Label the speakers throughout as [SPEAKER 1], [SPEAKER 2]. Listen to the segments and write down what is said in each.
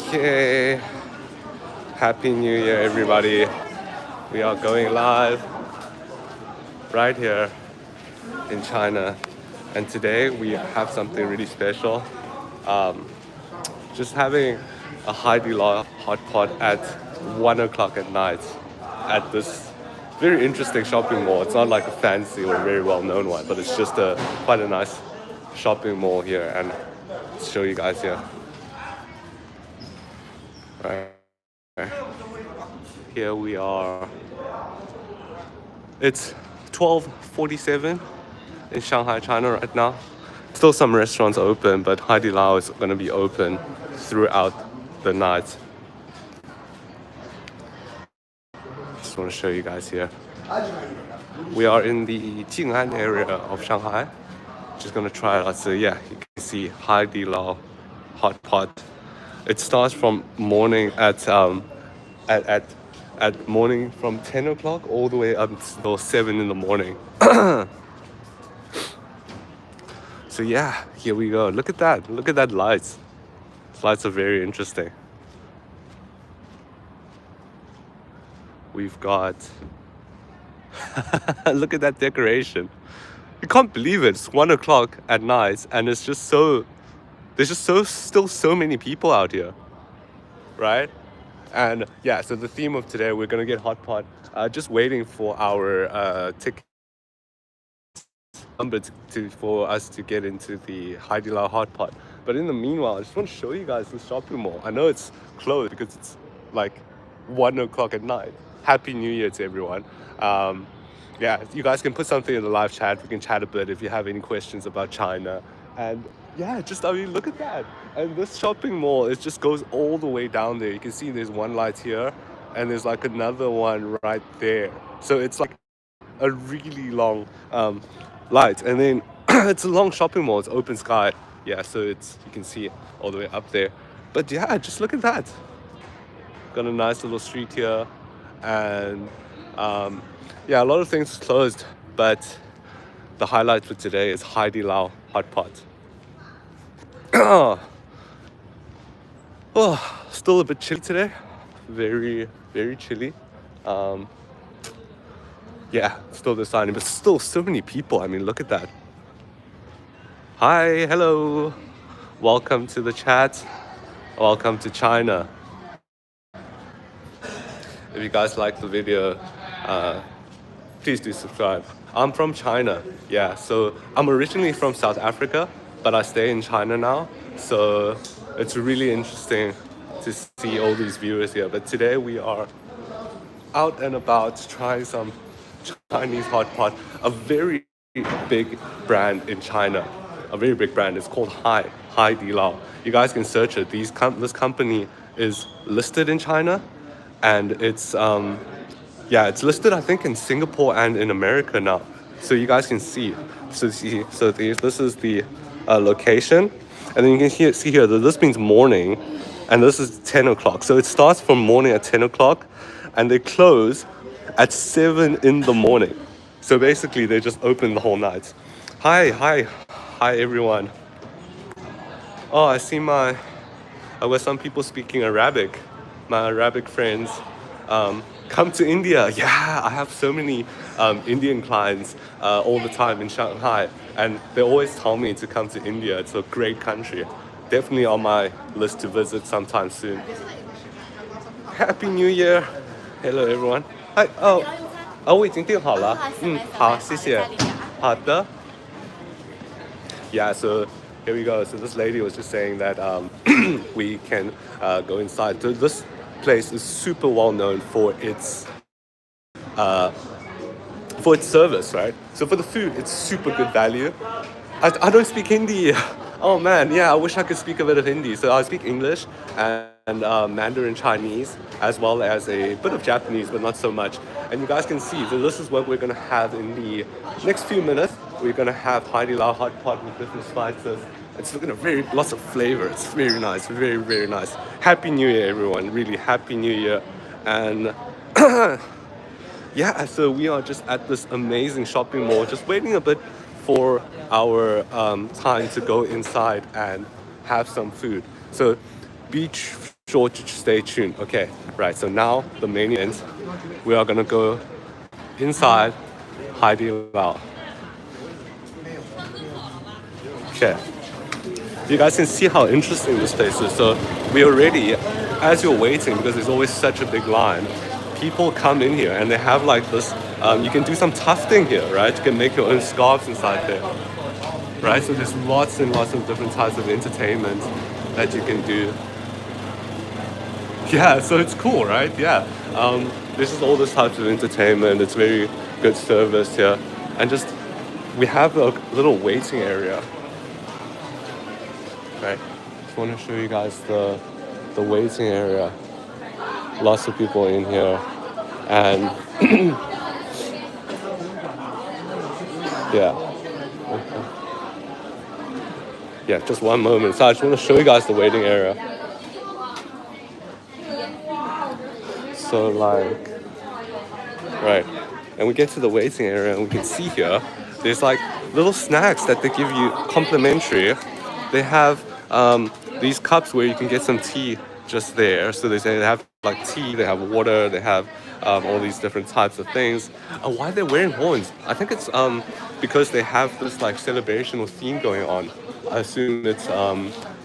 [SPEAKER 1] Okay, Happy New Year, everybody. We are going live right here in China, and today we have something really special. Just having a Hai Di Lao hot pot at 1 o'clock at night at this very interesting shopping mall. It's not like a fancy or very well known one, but it's just a quite a nice shopping mall here, and I'll show you guys here. Right. Here we are. It's 12:47 in Shanghai, China right now. Still some restaurants open, but Hai Di Lao is going to be open throughout the night. Just want to show you guys here. We are in the Jing'an area of Shanghai. Just going to try it out. So yeah, you can see Hai Di Lao hot pot. It starts from morning at morning from 10 o'clock all the way up until 7 in the morning. So yeah, here we go. Look at that. Look at that lights. These lights are very interesting. We've got... Look at that decoration. You can't believe it. It's 1 o'clock at night and it's just so... There's just still so many people out here. Right? And yeah, so the theme of today, we're gonna get hot pot. Just waiting for our ticket number for us to get into the Hai Di Lao hot pot. But in the meanwhile, I just want to show you guys the shopping mall. I know it's closed because it's like 1 o'clock at night. Happy New Year to everyone. Yeah, you guys can put something in the live chat. We can chat a bit if you have any questions about China. And yeah, I mean, look at that. And this shopping mall, it just goes all the way down there. You can see there's one light here and there's like another one right there. So it's like a really long light. And then it's a long shopping mall. It's open sky. Yeah, so you can see all the way up there. But yeah, just look at that. Got a nice little street here. And yeah, a lot of things closed. But the highlight for today is Hai Di Lao hot pot. Oh, still a bit chilly today. Very, very chilly. Yeah, still the sign, but still so many people. I mean, look at that. Hi, hello. Welcome to the chat. Welcome to China. If you guys like the video, please do subscribe. I'm from China. Yeah, so I'm originally from South Africa, but I stay in China now. So it's really interesting to see all these viewers here. But today we are out and about trying some Chinese hot pot, a very big brand in China. A very big brand. It's called Hai Di Lao. You guys can search it. This company is listed in China, and it's it's listed I think in Singapore and in America now. So you guys can see. So this is the location, and then you can see here that this means morning, and this is 10 o'clock. So it starts from morning at 10 o'clock, and they close at 7 in the morning. So basically they just open the whole night. Hi everyone. Oh, I see I got some people speaking Arabic. My Arabic friends. Come to India. Yeah, I have so many Indian clients all the time in Shanghai, and they always tell me to come to India. It's a great country. Definitely on my list to visit sometime soon. Happy New Year. Hello everyone. Hi. 我已经订好了。好，谢谢。好的。Yeah, so here we go. So this lady was just saying that we can go inside. So this place is super well known for its service, right? So for the food, it's super good value. I don't speak Hindi. Oh man, yeah, I wish I could speak a bit of Hindi. So I speak English and Mandarin Chinese, as well as a bit of Japanese, but not so much. And you guys can see, so this is what we're gonna have in the next few minutes. We're gonna have Hai Di Lao hot pot with different spices. It's looking at lots of flavor. It's very nice, very, very nice. Happy New Year, everyone. Really, Happy New Year. And yeah, so we are just at this amazing shopping mall, just waiting a bit for our time to go inside and have some food. So be sure to stay tuned. Okay, right. So now the main event, we are gonna go inside Hai Di Lao. Okay, you guys can see how interesting this place is. So we already, as you're waiting, because there's always such a big line, people come in here and they have like this. You can do some tufting here, right? You can make your own scarves inside there, right? So there's lots and lots of different types of entertainment that you can do. Yeah, so it's cool, right? Yeah. This is all this types of entertainment. It's very good service here. And just, we have a little waiting area, right? Just want to show you guys the waiting area. Lots of people in here. And yeah. Okay. Yeah, just one moment. So I just want to show you guys the waiting area. So like, right, and we get to the waiting area and we can see here, there's like little snacks that they give you complimentary. They have these cups where you can get some tea just there. So they say they have like tea, they have water, they have all these different types of things. Why they're wearing horns? I think it's because they have this like celebration or theme going on. I assume it's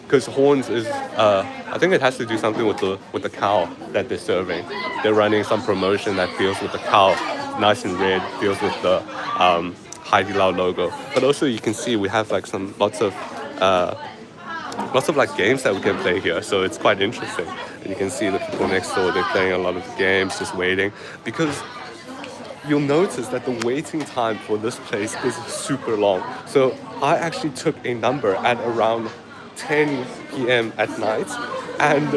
[SPEAKER 1] because horns is I think it has to do something with the cow that they're serving. They're running some promotion that deals with the cow, nice and red, deals with the Hai Di Lao logo. But also you can see we have like lots of like games that we can play here, so it's quite interesting. And you can see the people next door, they're playing a lot of games, just waiting, because you'll notice that the waiting time for this place is super long. So I actually took a number at around 10 p.m. at night, and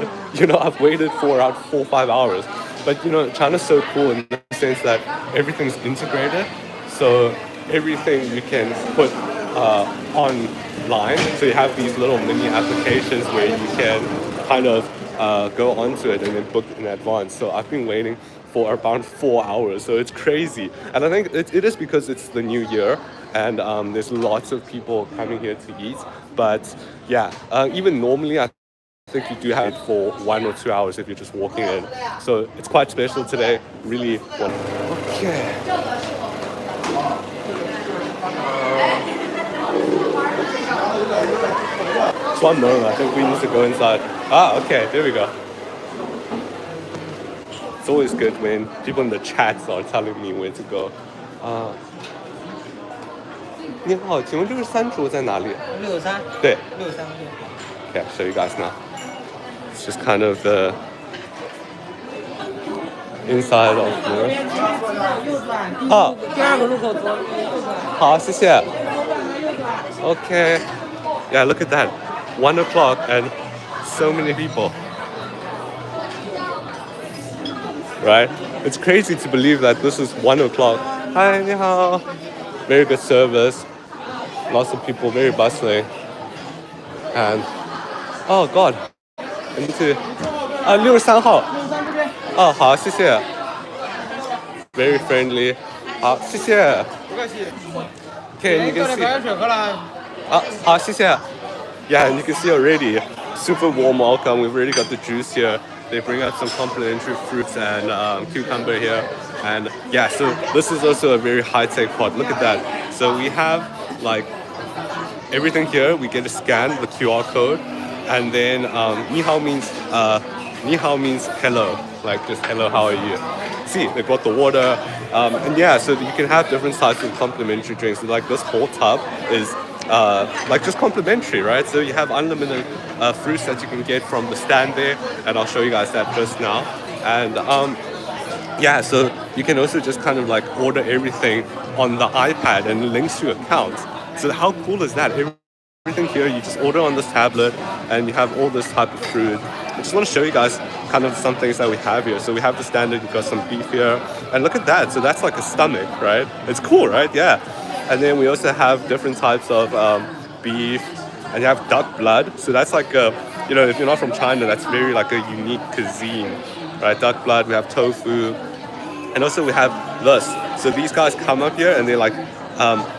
[SPEAKER 1] I've waited for around 4 or 5 hours. But China's so cool in the sense that everything's integrated, so everything you can put online. So you have these little mini applications where you can kind of go onto it and then book in advance. So I've been waiting for around 4 hours, so it's crazy. And I think it is because it's the new year, and there's lots of people coming here to eat. But yeah, even normally I think you do have it for 1 or 2 hours if you're just walking in. So it's quite special today, really wonderful. Okay. Just one moment, I think we need to go inside. Okay, there we go. It's always good when people in the chats are telling me where to go. 你好，请问这个山竹在哪里？63。对，63。Okay, I'll show you guys now. It's just kind of the inside of here. 第二个入口左。好，谢谢。Okay. Yeah, look at that. 1 o'clock and so many people. Right? It's crazy to believe that this is 1 o'clock. Hi, 你好. Very good service. Lots of people, very bustling. And oh God, I need to 63号. 好，谢谢. Very friendly. 好，谢谢. Okay, you can see. 好，谢谢. Yeah, and you can see already, super warm welcome. We've already got the juice here. They bring out some complimentary fruits and cucumber here. And yeah, so this is also a very high-tech pot. Look at that. So we have like everything here. We get to scan the QR code, and then ni hao means hello, like just hello, how are you? See, they brought the water, and yeah, so you can have different types of complimentary drinks. So, like this whole tub is like just complimentary, right? So you have unlimited fruits that you can get from the stand there, and I'll show you guys that just now. And yeah, so you can also just kind of like order everything on the iPad and links to accounts. So how cool is that? Everything here, you just order on this tablet and you have all this type of fruit. I just want to show you guys kind of some things that we have here. So we have the standard, you've got some beef here. And look at that, so that's like a stomach, right? It's cool, right? Yeah. And then we also have different types of beef, and you have duck blood. So that's like a, if you're not from China, that's very like a unique cuisine, right? Duck blood, we have tofu, and also we have this. So these guys come up here and they're like,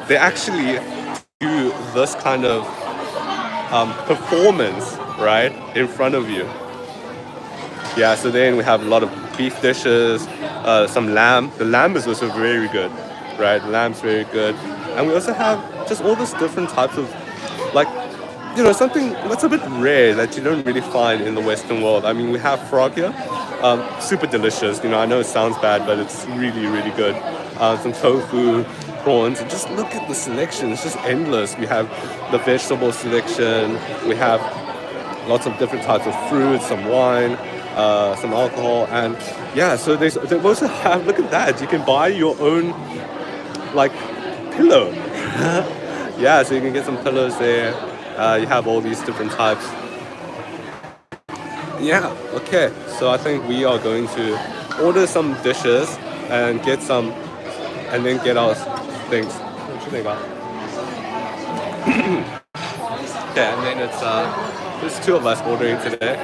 [SPEAKER 1] they actually do this kind of performance, right, in front of you. Yeah, so then we have a lot of beef dishes, some lamb. The lamb is also very good, right? The lamb's very good. And we also have just all these different types of, like, something that's a bit rare that you don't really find in the Western world. I mean, we have frog here, super delicious. I know it sounds bad, but it's really, really good. Some tofu, prawns, and just look at the selection. It's just endless. We have the vegetable selection. We have lots of different types of fruits, some wine, some alcohol, and yeah. So they also have. Look at that. You can buy your own like pillow. Yeah, so you can get some pillows there. You have all these different types. Yeah, okay. So I think we are going to order some dishes and get some, and then get our things. Okay, and then there's two of us ordering today.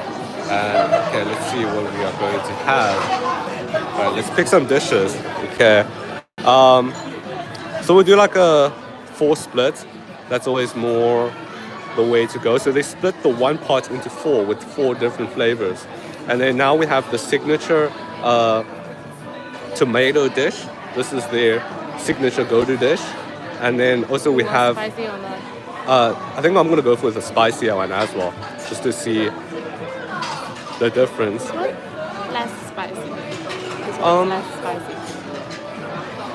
[SPEAKER 1] And okay, let's see what we are going to have. All right, let's pick some dishes. Okay. So we'll do like a 4 split. That's always more the way to go. So they split the one pot into 4 with 4 different flavors. And then now we have the signature tomato dish. This is their signature go-to dish. And then also we have...
[SPEAKER 2] Spicy or not?
[SPEAKER 1] I think I'm going to go for the spicier one as well, just to see the difference.
[SPEAKER 2] Less spicy. This one is less spicy.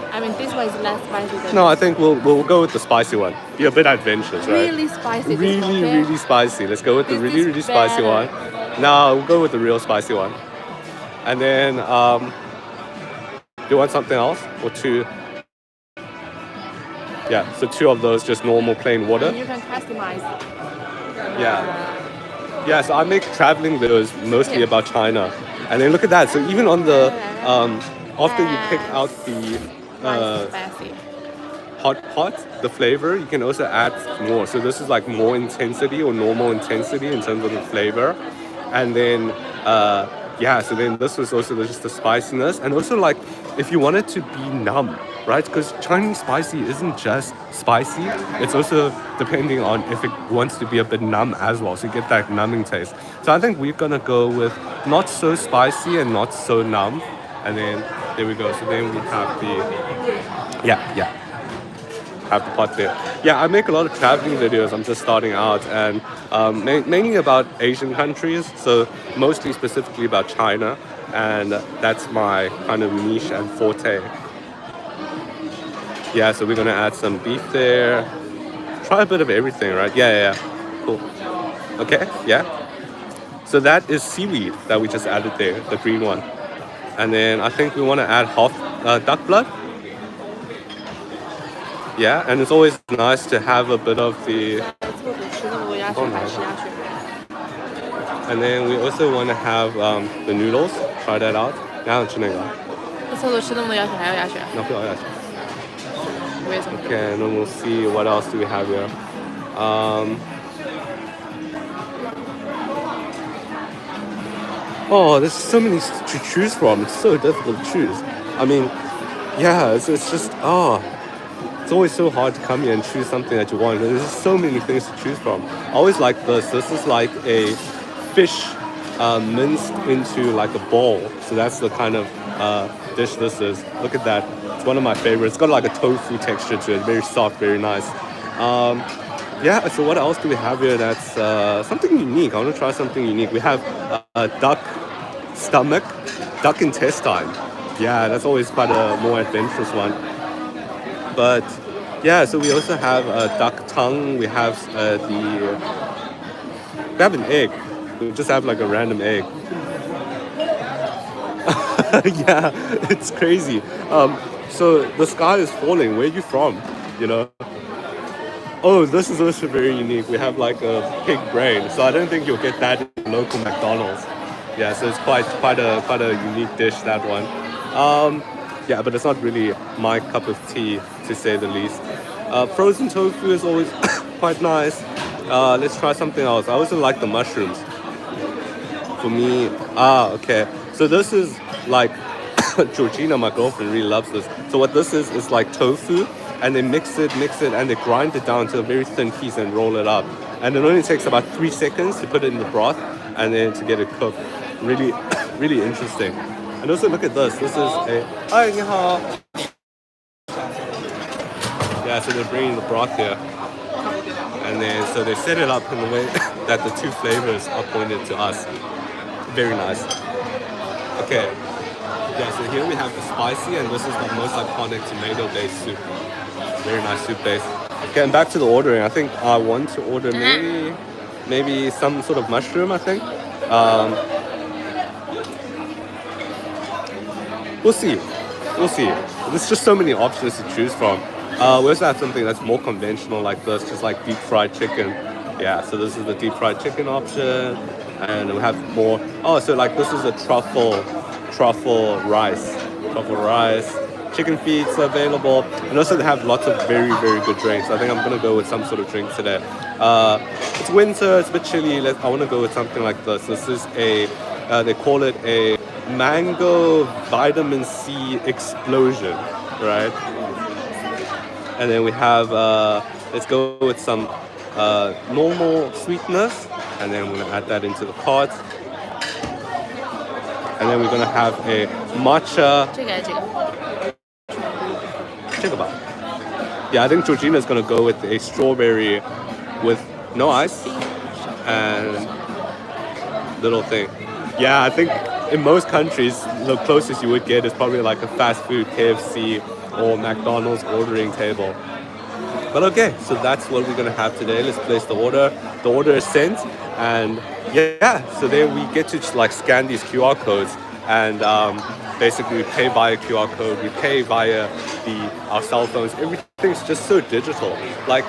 [SPEAKER 2] I mean, this one is less spicy than
[SPEAKER 1] No, I think we'll go with the spicy one. Be a bit adventurous, right?
[SPEAKER 2] really spicy.
[SPEAKER 1] Really spicy. Let's go with the really spicy one. No, we'll go with the real spicy one. And then, do you want something else? Or 2? Yeah, so 2 of those, just normal plain water.
[SPEAKER 2] And you can customize.
[SPEAKER 1] Yeah, so I make traveling videos mostly about China. And then look at that. So even on the, after you pick out the
[SPEAKER 2] Spicy.
[SPEAKER 1] hot pot, the flavor, you can also add more. So this is like more intensity or normal intensity in terms of the flavor. And then, so then this was also just the spiciness. And also like, if you want it to be numb, right? Because Chinese spicy isn't just spicy. It's also depending on if it wants to be a bit numb as well. So you get that numbing taste. So I think we're going to go with not so spicy and not so numb. And then, there we go. So then we have the, have the pot there. Yeah, I make a lot of traveling videos. I'm just starting out, and mainly about Asian countries. So mostly specifically about China, and that's my kind of niche and forte. Yeah, so we're gonna add some beef there. Try a bit of everything, right? Yeah. Cool. Okay, yeah. So that is seaweed that we just added there, the green one. And then I think we want to add half duck blood. Yeah, and it's always nice to have a bit of the... And then we also want to have the noodles. Try that out. 然后吃那个。
[SPEAKER 2] 厕所吃那么多鸭血还要鸭血？
[SPEAKER 1] 那不要鸭血。
[SPEAKER 2] 为什么？
[SPEAKER 1] Okay, and then we'll see what else do we have here. Oh, there's so many to choose from. It's so difficult to choose. I mean, yeah, it's just, it's always so hard to come here and choose something that you want. There's just so many things to choose from. I always like this. This is like a fish minced into like a ball. So that's the kind of dish this is. Look at that. It's one of my favorites. It's got like a tofu texture to it. Very soft, very nice. Yeah, so what else do we have here that's something unique? I want to try something unique. We have a duck stomach, duck intestine. Yeah, that's always quite a more adventurous one. But yeah, so we also have a duck tongue. We have we have an egg. We just have like a random egg. Yeah, it's crazy. So the sky is falling. Where are you from? Oh, this is also very unique. We have like a pig brain, so I don't think you'll get that in local McDonald's. Yeah, so it's quite a unique dish, that one. Yeah, but it's not really my cup of tea, to say the least. Frozen tofu is always quite nice. Let's try something else. I also like the mushrooms. For me, okay. So this is like Georgina, my girlfriend, really loves this. So what this is like tofu. And they mix it, and they grind it down to a very thin piece and roll it up. And it only takes about 3 seconds to put it in the broth and then to get it cooked. Really, really interesting. And also look at this. This is a Hi, ni hao. Yeah, so they're bringing the broth here, and then so they set it up in the way that the two flavors are pointed to us. Very nice. Okay. Yeah, so here we have the spicy, and this is the most iconic tomato-based soup. Very nice soup base. Okay, and back to the ordering. I think I want to order maybe some sort of mushroom, I think. We'll see. We'll see. There's just so many options to choose from. We also have something that's more conventional like this, just like deep fried chicken. Yeah, so this is the deep fried chicken option. And we have more. Oh, so like this is a truffle rice. Truffle rice. Chicken feets are available. And also they have lots of very, very good drinks. I think I'm going to go with some sort of drink today. It's winter, it's a bit chilly. I want to go with something like this. This is they call it a mango vitamin C explosion, right? And then we have, let's go with some normal sweetness. And then we're going to add that into the pot. And then we're going to have a matcha. Yeah, I think Georgina's going to go with a strawberry with no ice and little thing. Yeah, I think in most countries, the closest you would get is probably like a fast food KFC or McDonald's ordering table. But okay, so that's what we're going to have today. Let's place the order. The order is sent, and yeah, so then we get to like scan these QR codes, and basically we pay via QR code, we pay via our cell phones. Everything's just so digital. Like,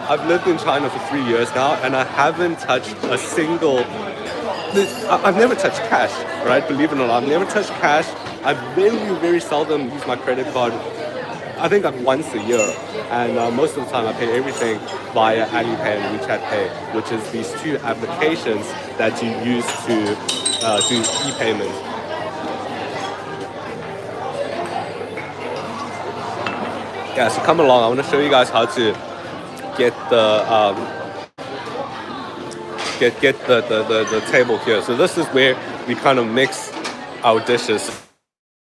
[SPEAKER 1] I've lived in China for 3 years now, and I haven't touched a single... I've never touched cash, right? Believe it or not, I've never touched cash. I very seldom use my credit card. I think like once a year, and most of the time I pay everything via Alipay and WeChat Pay, which is these two applications that you use to do e-payment. Yeah, so come along. I want to show you guys how to get the the table here. So this is where we kind of mix our dishes.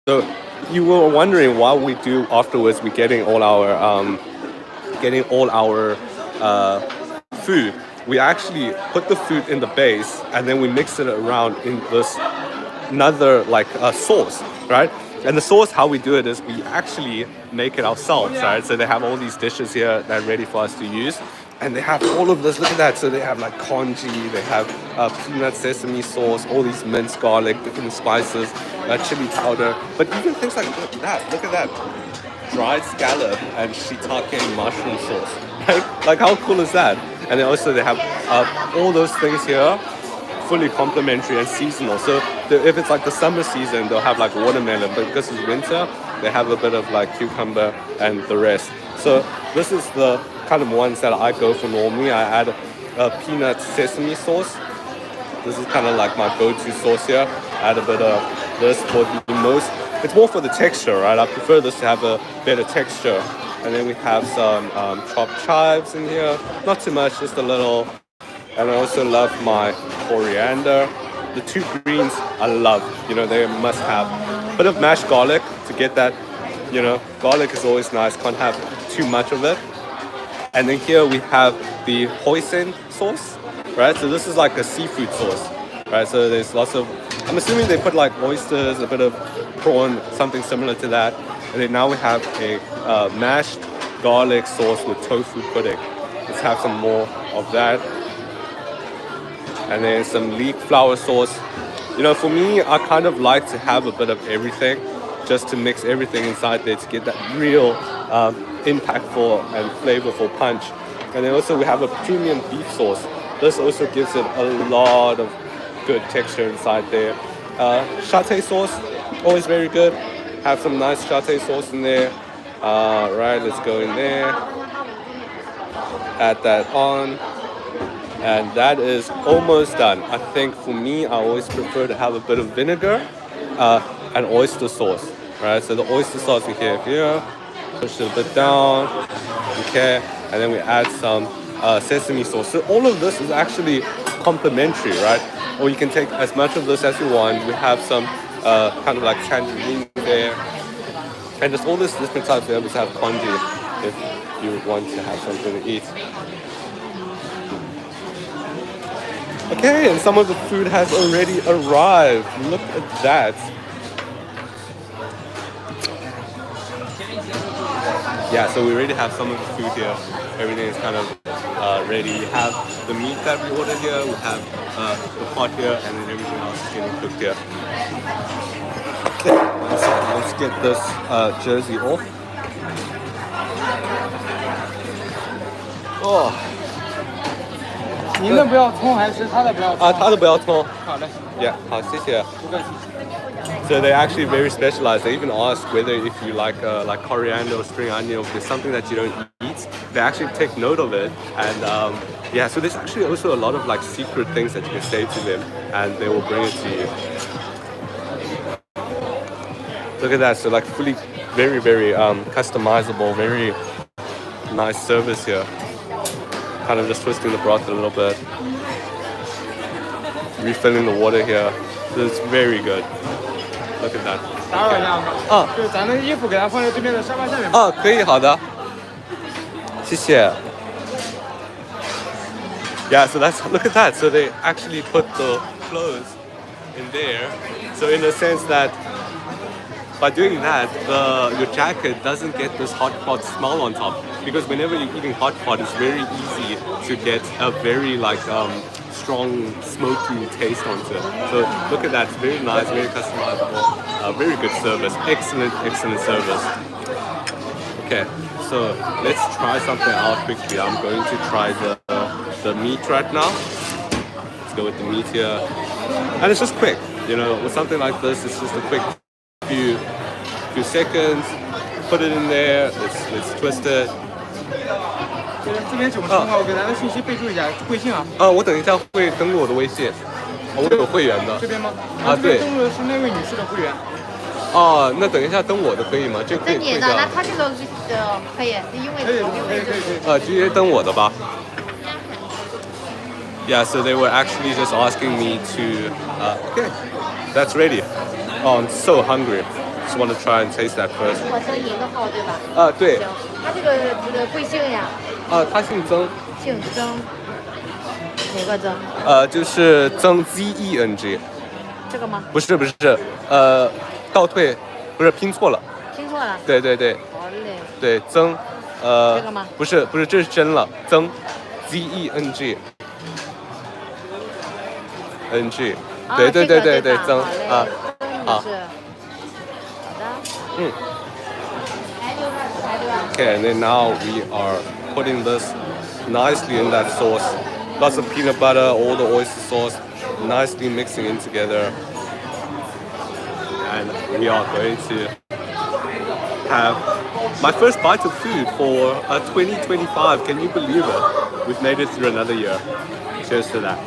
[SPEAKER 1] So you were wondering what we do afterwards. We're getting all our food. We actually put the food in the base, and then we mix it around in this another like sauce, right? And the sauce, how we do it is we actually make it ourselves, right? So they have all these dishes here that are ready for us to use. And they have all of this, look at that. So they have like congee, they have peanut sesame sauce, all these minced garlic, different spices, chili powder. But even things like that, look at that. Dried scallop and shiitake mushroom sauce, right? Like how cool is that? And then also they have all those things here, fully complimentary and seasonal. So if it's like the summer season, they'll have like watermelon, but because it's winter, they have a bit of like cucumber and the rest. So this is the kind of ones that I go for normally. I add a peanut sesame sauce. This is kind of like my go-to sauce here. I add a bit of this for the most. It's more for the texture, right? I prefer this to have a better texture. And then we have some chopped chives in here. Not too much, just a little. And I also love my coriander. The two greens I love, they're a must have. A bit of mashed garlic to get that, garlic is always nice, can't have too much of it. And then here we have the hoisin sauce, right? So this is like a seafood sauce, right? So there's lots of, I'm assuming they put like oysters, a bit of prawn, something similar to that. And then now we have a mashed garlic sauce with tofu pudding. Let's have some more of that. And then some leek flour sauce. For me, I kind of like to have a bit of everything, just to mix everything inside there to get that real impactful and flavorful punch. And then also we have a premium beef sauce. This also gives it a lot of good texture inside there. Satay sauce, always very good. Have some nice satay sauce in there. Right, let's go in there. Add that on. And that is almost done. I think for me, I always prefer to have a bit of vinegar and oyster sauce, right? So the oyster sauce we have here, push it a bit down, okay? And then we add some sesame sauce. So all of this is actually complimentary, right? Or you can take as much of this as you want. We have some kind of like tangerine there, and there's all this different types. We always have congee if you want to have something to eat. Okay, and some of the food has already arrived. Look at that. Yeah, so we already have some of the food here. Everything is kind of ready. We have the meat that we ordered here. We have the pot here, and then everything else is getting cooked here. Okay, let's get this jersey off. Oh.
[SPEAKER 3] 您的不要葱还是他的不要葱？
[SPEAKER 1] 他的不要葱。
[SPEAKER 3] 好嘞。
[SPEAKER 1] Yeah, 好，谢谢。
[SPEAKER 3] 不客气。
[SPEAKER 1] So they're actually very specialized. They even ask whether if you like coriander or spring onion, or if there's something that you don't eat, they actually take note of it. And yeah, so there's actually also a lot of like secret things that you can say to them, and they will bring it to you. Look at that. So like fully, very customizable, very nice service here. Kind of just twisting the broth a little bit, refilling the water here. So it's very good. Look at that.
[SPEAKER 3] 打扰一下啊，就是咱的衣服给它放在这边的沙发下面。
[SPEAKER 1] 可以，好的，谢谢。Yeah, so look at that. So they actually put the clothes in there. So in a sense that by doing that, your jacket doesn't get this hot pot smell on top. Because whenever you're eating hot pot, it's very easy to get a very strong smoky taste onto it. So look at that, it's very nice, very customizable, very good service, excellent service. Okay, so let's try something out quickly. I'm going to try the meat right now. Let's go with the meat here. And it's just quick, with something like this, it's just a quick few seconds. Put it in there, let's twist it.
[SPEAKER 3] 这边怎么称啊？我给咱的信息备注一下，贵姓啊？
[SPEAKER 1] 我等一下会登录我的微信，我有会员的。
[SPEAKER 3] 这边吗？
[SPEAKER 1] 对。
[SPEAKER 3] 登录的是那位女士的会员。
[SPEAKER 1] 那等一下登我的可以吗？这可以退掉。
[SPEAKER 2] 那他这个可以，因为
[SPEAKER 3] 可以。
[SPEAKER 1] 直接登我的吧。Yeah, so they were actually just asking me to. Okay, that's ready. Oh, I'm so hungry. Just want to try and taste that first.
[SPEAKER 2] 我姓尹的号对吧？
[SPEAKER 1] 对。
[SPEAKER 2] 他这个贵姓呀？
[SPEAKER 1] 他姓曾。
[SPEAKER 2] 姓曾。哪个曾？
[SPEAKER 1] 就是曾 ZENG。
[SPEAKER 2] 这个吗？
[SPEAKER 1] 不是，倒退，不是拼错了。
[SPEAKER 2] 拼错了。
[SPEAKER 1] 对。
[SPEAKER 2] 好嘞。
[SPEAKER 1] 对，曾。
[SPEAKER 2] 这个吗？
[SPEAKER 1] 不是，这是真了，曾 ZENG。NG。对，曾啊。好。Okay, and then now we are putting this nicely in that sauce. Lots of peanut butter, all the oyster sauce, nicely mixing in together. And we are going to have my first bite of food for 2025. Can you believe it? We've made it through another year. Cheers to that.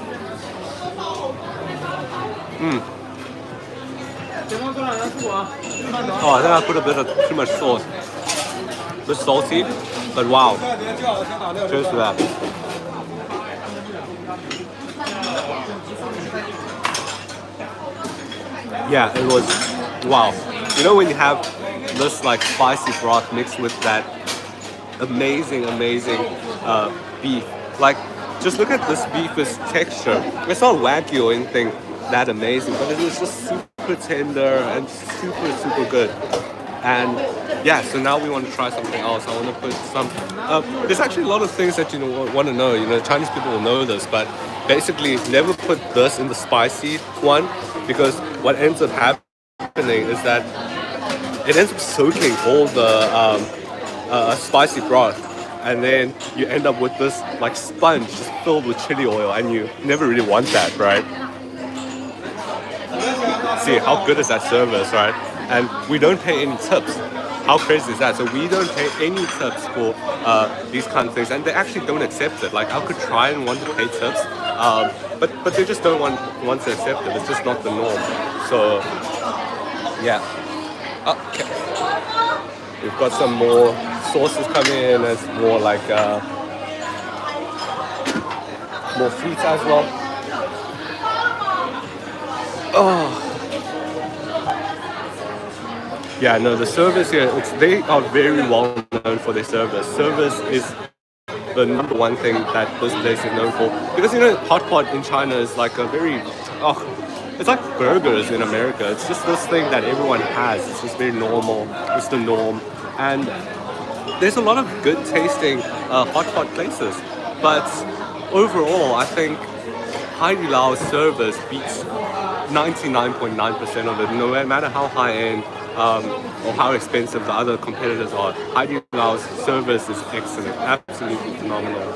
[SPEAKER 1] Oh, I think I put a bit of too much sauce. A bit salty, but wow. Cheers to that. Yeah, it was wow. When you have this spicy broth mixed with that amazing beef. Just look at this beef's texture. It's not wagyu or anything that amazing, but it is just super tender and super good. And yeah, so now we want to try something else. I want to put some. There's actually a lot of things that want to know. Chinese people will know this, but basically never put this in the spicy one, because what ends up happening is that it ends up soaking all the spicy broth, and then you end up with this sponge just filled with chili oil, and you never really want that, right? See, how good is that service, right? And we don't pay any tips. How crazy is that? So we don't pay any tips for these kind of things, and they actually don't accept it. I could try and want to pay tips, but they just don't want to accept it. It's just not the norm. So yeah. Okay. We've got some more sauces coming in. It's more more fruits as well. Oh. Yeah, no, the service here, they are very well known for their service. Service is the number one thing that this place is known for. Because, hot pot in China is like a very, it's like burgers in America. It's just this thing that everyone has. It's just very normal. It's the norm. And there's a lot of good tasting hot pot places. But overall, I think Hai Di Lao's service beats 99.9% of it, no matter how high end or how expensive the other competitors are. Hai Di Lao's service is excellent, absolutely phenomenal.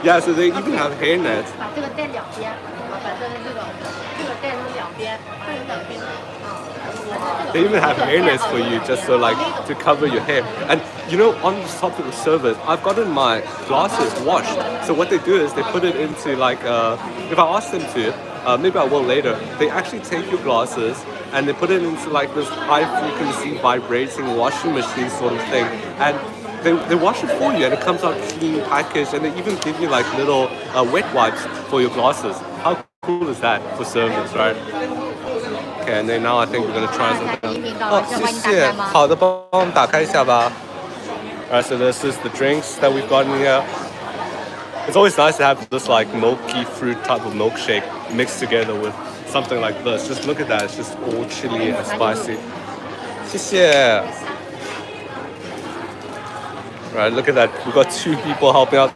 [SPEAKER 1] Yeah, so they even have hairnets.
[SPEAKER 2] 把这个垫两边，啊，把这个垫成两边，这是两边。
[SPEAKER 1] They even have hairnets for you just so like to cover your hair. And on the topic of service, I've gotten my glasses washed. So what they do is they put it into like, if I ask them to, maybe I will later, they actually take your glasses and they put it into like this high frequency vibrating washing machine sort of thing. And they wash it for you and it comes out clean packaged, and they even give you like little wet wipes for your glasses. How cool is that for service, right? Okay, and then now I think we're gonna try something else. 谢谢，好的，帮我们打开一下吧。Alright, so this is the drinks that we've gotten here. It's always nice to have this like milky fruit type of milkshake mixed together with something like this. Just look at that, it's just all chili and spicy. 谢谢。Right, look at that. We've got 2 people helping out.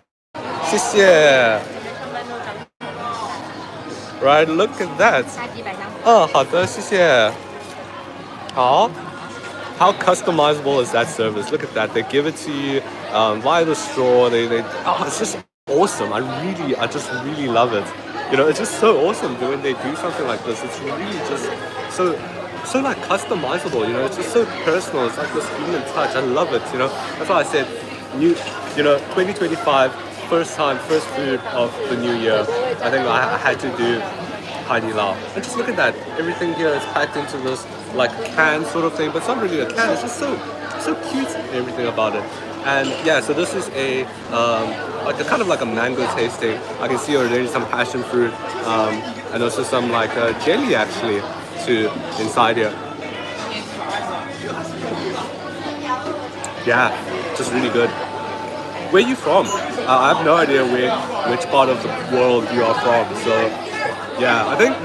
[SPEAKER 1] 谢谢。Right, look at that. 好的，谢谢。好。How customizable is that service? Look at that. They give it to you via the straw. It's just awesome. I just really love it. It's just so awesome when they do something like this. It's really just so like customizable. It's just so personal. It's like this human touch. I love it. That's why I said 2025, first food of the new year. I think I had to do Hai Di Lao. And just look at that. Everything here is packed into this like can sort of thing, but it's not really a can. It's just so cute and everything about it. And yeah, so this is a like a kind of like a mango tasting. I can see already some passion fruit and also some like jelly actually too inside here. Yeah, just really good. Where are you from? I have no idea which part of the world you are from. So yeah, I think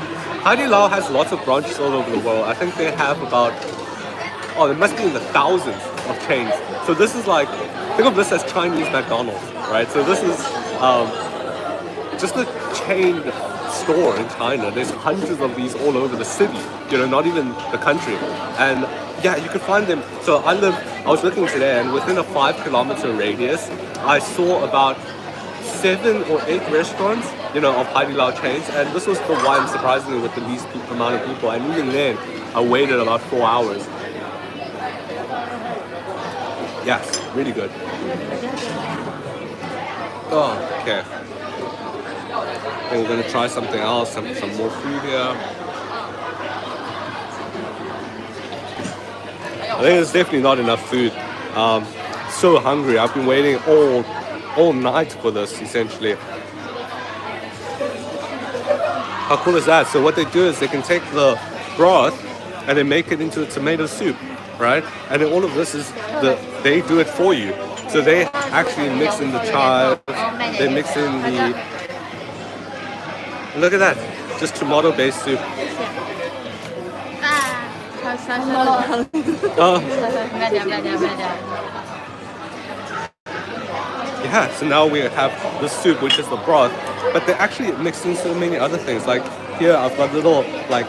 [SPEAKER 1] Hai Di Lao has lots of branches all over the world. I think they have about, it must be in the thousands of chains. So this is like, think of this as Chinese McDonald's, right? So this is just a chain store in China. There's hundreds of these all over the city, not even the country. And yeah, you can find them. So I was looking today, and within a 5-kilometer radius, I saw about 7 or 8 restaurants, of Hai Di Lao chains, and this was the one, surprisingly, with the least amount of people. And even then, I waited about 4 hours. Yes, really good. Oh, okay. And we're gonna try something else, some more food here. I think there's definitely not enough food. So hungry. I've been waiting all night for this, essentially. How cool is that? So what they do is they can take the broth and they make it into a tomato soup, right? And then all of this is they do it for you. So they actually mix in the chives, they mix in the, look at that, just tomato-based soup. Yeah, so now we have the soup, which is the broth, but they actually mix in so many other things. Like here, I've got little, like,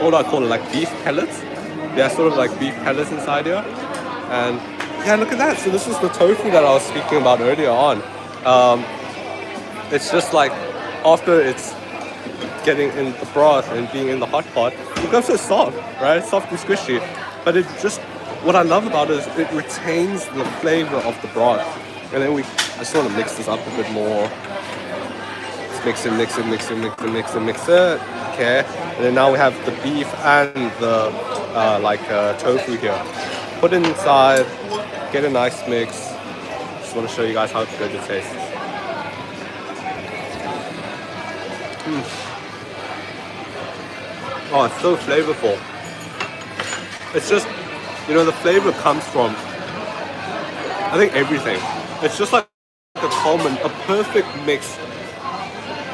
[SPEAKER 1] what do I call it, like beef pellets? Yeah, sort of like beef pellets inside here. And yeah, look at that. So this is the tofu that I was speaking about earlier on. It's just like, after it's getting in the broth and being in the hot pot, it becomes so soft, right? Soft and squishy. But it just, what I love about it is it retains the flavor of the broth. And then I just want to mix this up a bit more. Just mix it. Okay. And then now we have the beef and the tofu here. Put it inside, get a nice mix. Just want to show you guys how good it tastes. Oh, it's so flavorful. It's just, the flavor comes from, I think, everything. It's just like a perfect mix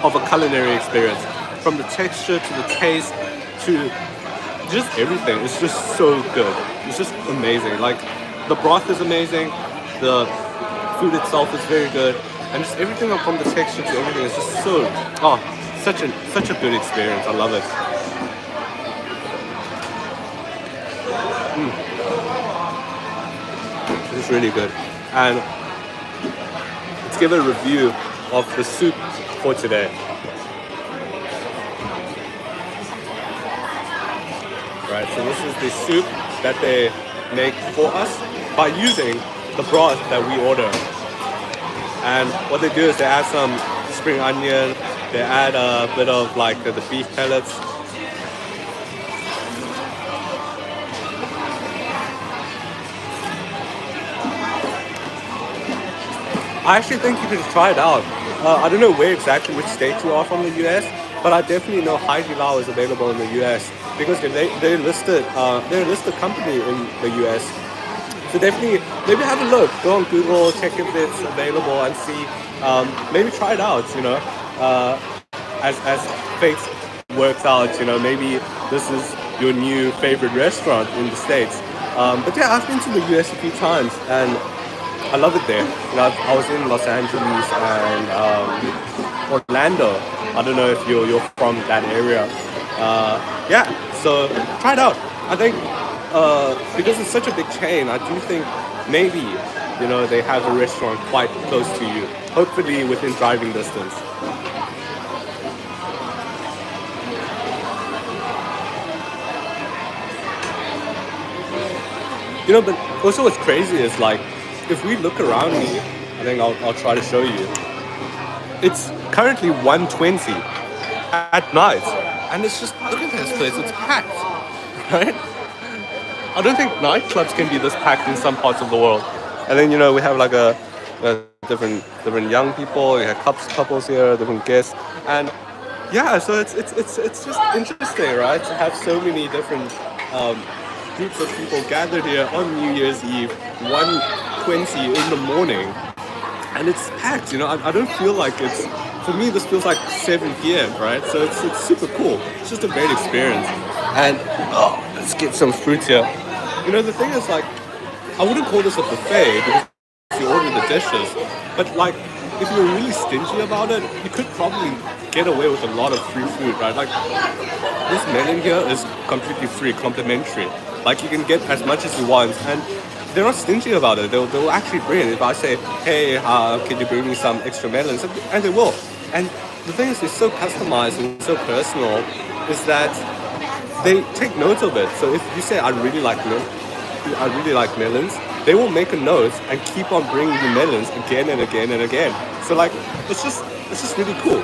[SPEAKER 1] of a culinary experience. From the texture to the taste to just everything. It's just so good. It's just amazing. Like, the broth is amazing. The food itself is very good. And just everything from the texture to everything is just so, such a good experience. I love it. It's really good. And let's give a review of the soup for today. Right, so this is the soup that they make for us by using the broth that we order. And what they do is they add some spring onion, they add a bit of like the beef pellets. I actually think you should try it out. I don't know which state you are from the US, but I definitely know Hai Di Lao is available in the US because they listed they're a listed company in the US. So definitely maybe have a look. Go on Google, check if it's available and see. Maybe try it out. As fate works out, maybe this is your new favorite restaurant in the States. But yeah, I've been to the US a few times and I love it there. I was in Los Angeles and Orlando. I don't know if you're from that area. Yeah, so try it out. I think because it's such a big chain, I do think maybe they have a restaurant quite close to you. Hopefully within driving distance. But also what's crazy is like, if we look around me, I think I'll try to show you. It's currently 1:20 at night, and it's just, look at this place, it's packed, right? I don't think nightclubs can be this packed in some parts of the world. And then we have like a different young people, we have couples here, different guests, and yeah, so it's just interesting, right? To have so many different groups of people gathered here on New Year's Eve, 1:20 in the morning, and it's packed. I don't feel like it's, for me this feels like 7 p.m. right? So it's super cool. It's just a great experience. And let's get some fruit here. The thing is, like, I wouldn't call this a buffet because you order the dishes, but like, if you're really stingy about it, you could probably get away with a lot of free food, right? Like, this menu here is completely free, complimentary. Like, you can get as much as you want, and they're not stingy about it. They'll actually bring it. If I say, hey, can you bring me some extra melons? And they will. And the thing is, it's so customized and so personal, is that they take note of it. So if you say, I really like melons, they will make a note and keep on bringing you melons again and again and again. So like, it's just really cool.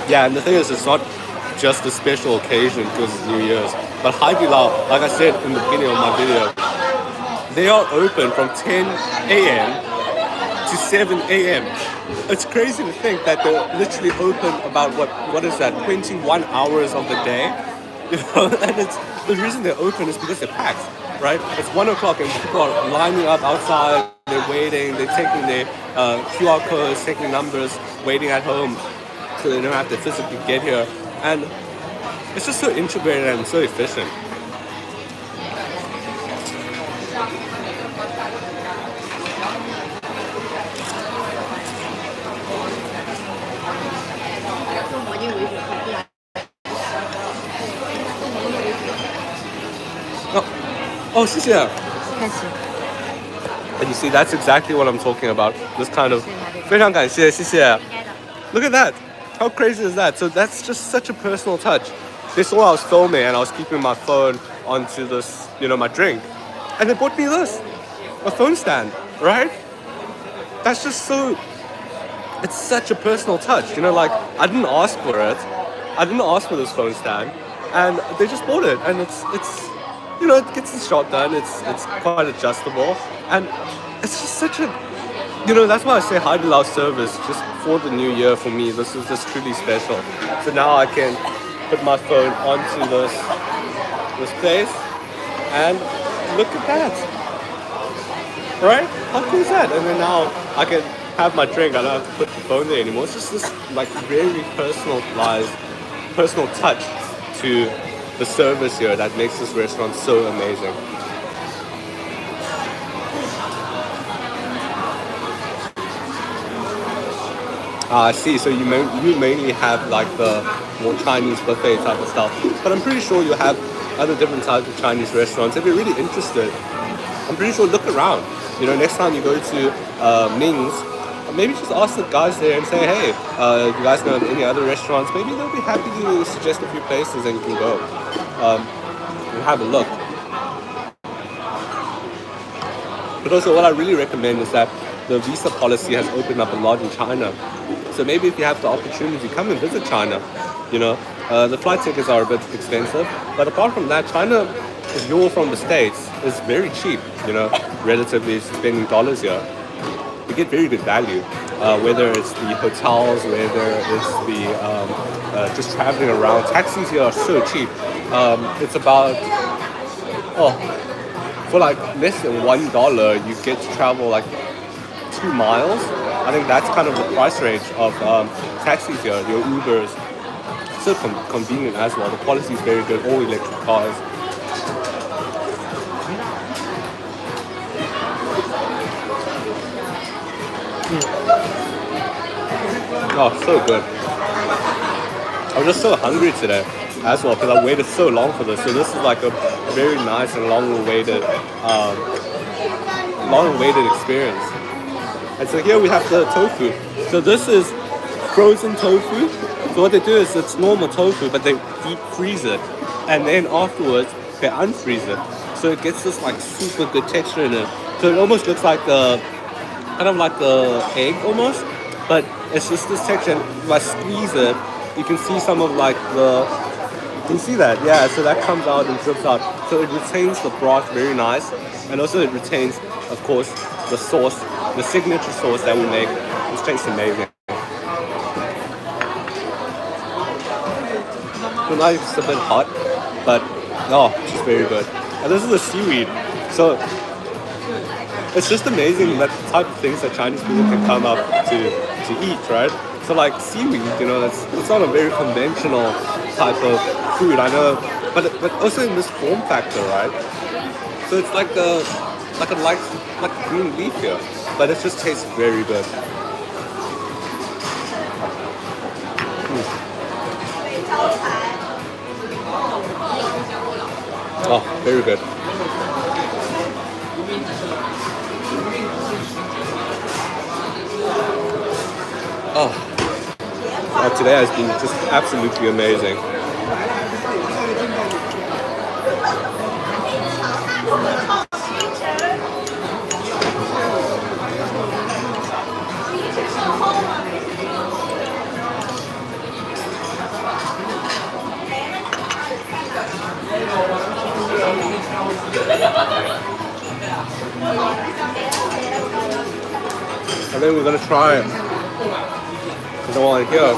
[SPEAKER 1] Yeah, and the thing is, it's not just a special occasion because it's New Year's. But Hai Di Lao, like I said in the beginning of my video, they are open from 10 a.m. to 7 a.m. It's crazy to think that they're literally open about, what is that, 21 hours of the day? And it's, the reason they're open is because they're packed, right? It's 1 o'clock and people are lining up outside, they're waiting, they're taking their QR codes, taking numbers, waiting at home so they don't have to physically get here. And it's just so integrated and so efficient. Oh, 谢谢. And you see, that's exactly what I'm talking about. This kind of 非常感谢, 谢谢. Look at that. How crazy is that? So that's just such a personal touch. They saw I was filming and I was keeping my phone onto this, my drink. And they bought me this, a phone stand, right? That's just so, it's such a personal touch. Like, I didn't ask for it. I didn't ask for this phone stand. And they just bought it. And it's you know, it gets the job done. It's quite adjustable, and it's just such a, you know, that's why I say Hai Di Lao service just for the new year for me. This is just truly special. So now I can put my phone onto this place and look at that, right? How cool is that? And then now I can have my drink. I don't have to put the phone there anymore. It's just this like very personalized, personal touch to the service here that makes this restaurant so amazing. I see. So you mainly have like the more Chinese buffet type of stuff, but I'm pretty sure you have other different types of Chinese restaurants. If you're really interested, I'm pretty sure look around. You know, next time you go to Ming's, maybe just ask the guys there and say, hey, you guys know of any other restaurants? Maybe they'll be happy to suggest a few places and you can go and have a look. But also, what I really recommend is that the visa policy has opened up a lot in China. So maybe if you have the opportunity, come and visit China. You know, the flight tickets are a bit expensive, but apart from that, China, if you're from the States, is very cheap. You know, relatively spending dollars here, you get very good value. Whether it's the hotels, whether it's the just traveling around, taxis here are so cheap. It's about for like less than $1, you get to travel like 2 miles. I think that's kind of the price range of taxis here, your Ubers. So convenient as well. The quality is very good, all electric cars. Oh, so good. I'm just so hungry today as well because I waited so long for this. So this is like a very nice and long-awaited experience. And so here we have the tofu. So this is frozen tofu. So what they do is it's normal tofu, but they deep freeze it, and then afterwards they unfreeze it. So it gets this like super good texture in it. So it almost looks like kind of like the egg almost, but it's just this texture. And if I squeeze it, you can see some of like you see that? Yeah, so that comes out and drips out. So it retains the broth very nice, and also it retains, of course, the sauce, the signature sauce that we make, which tastes amazing. So now it's a bit hot, but it's just very good. And this is the seaweed. So it's just amazing that the type of things that Chinese people can come up to eat, right? So like seaweed, you know, it's not a very conventional type of food, I know, but also in this form factor, right? So it's like a light green leaf here, but it just tastes very good. Oh, very good. Oh, today has been just absolutely amazing. And then we're gonna try the one here.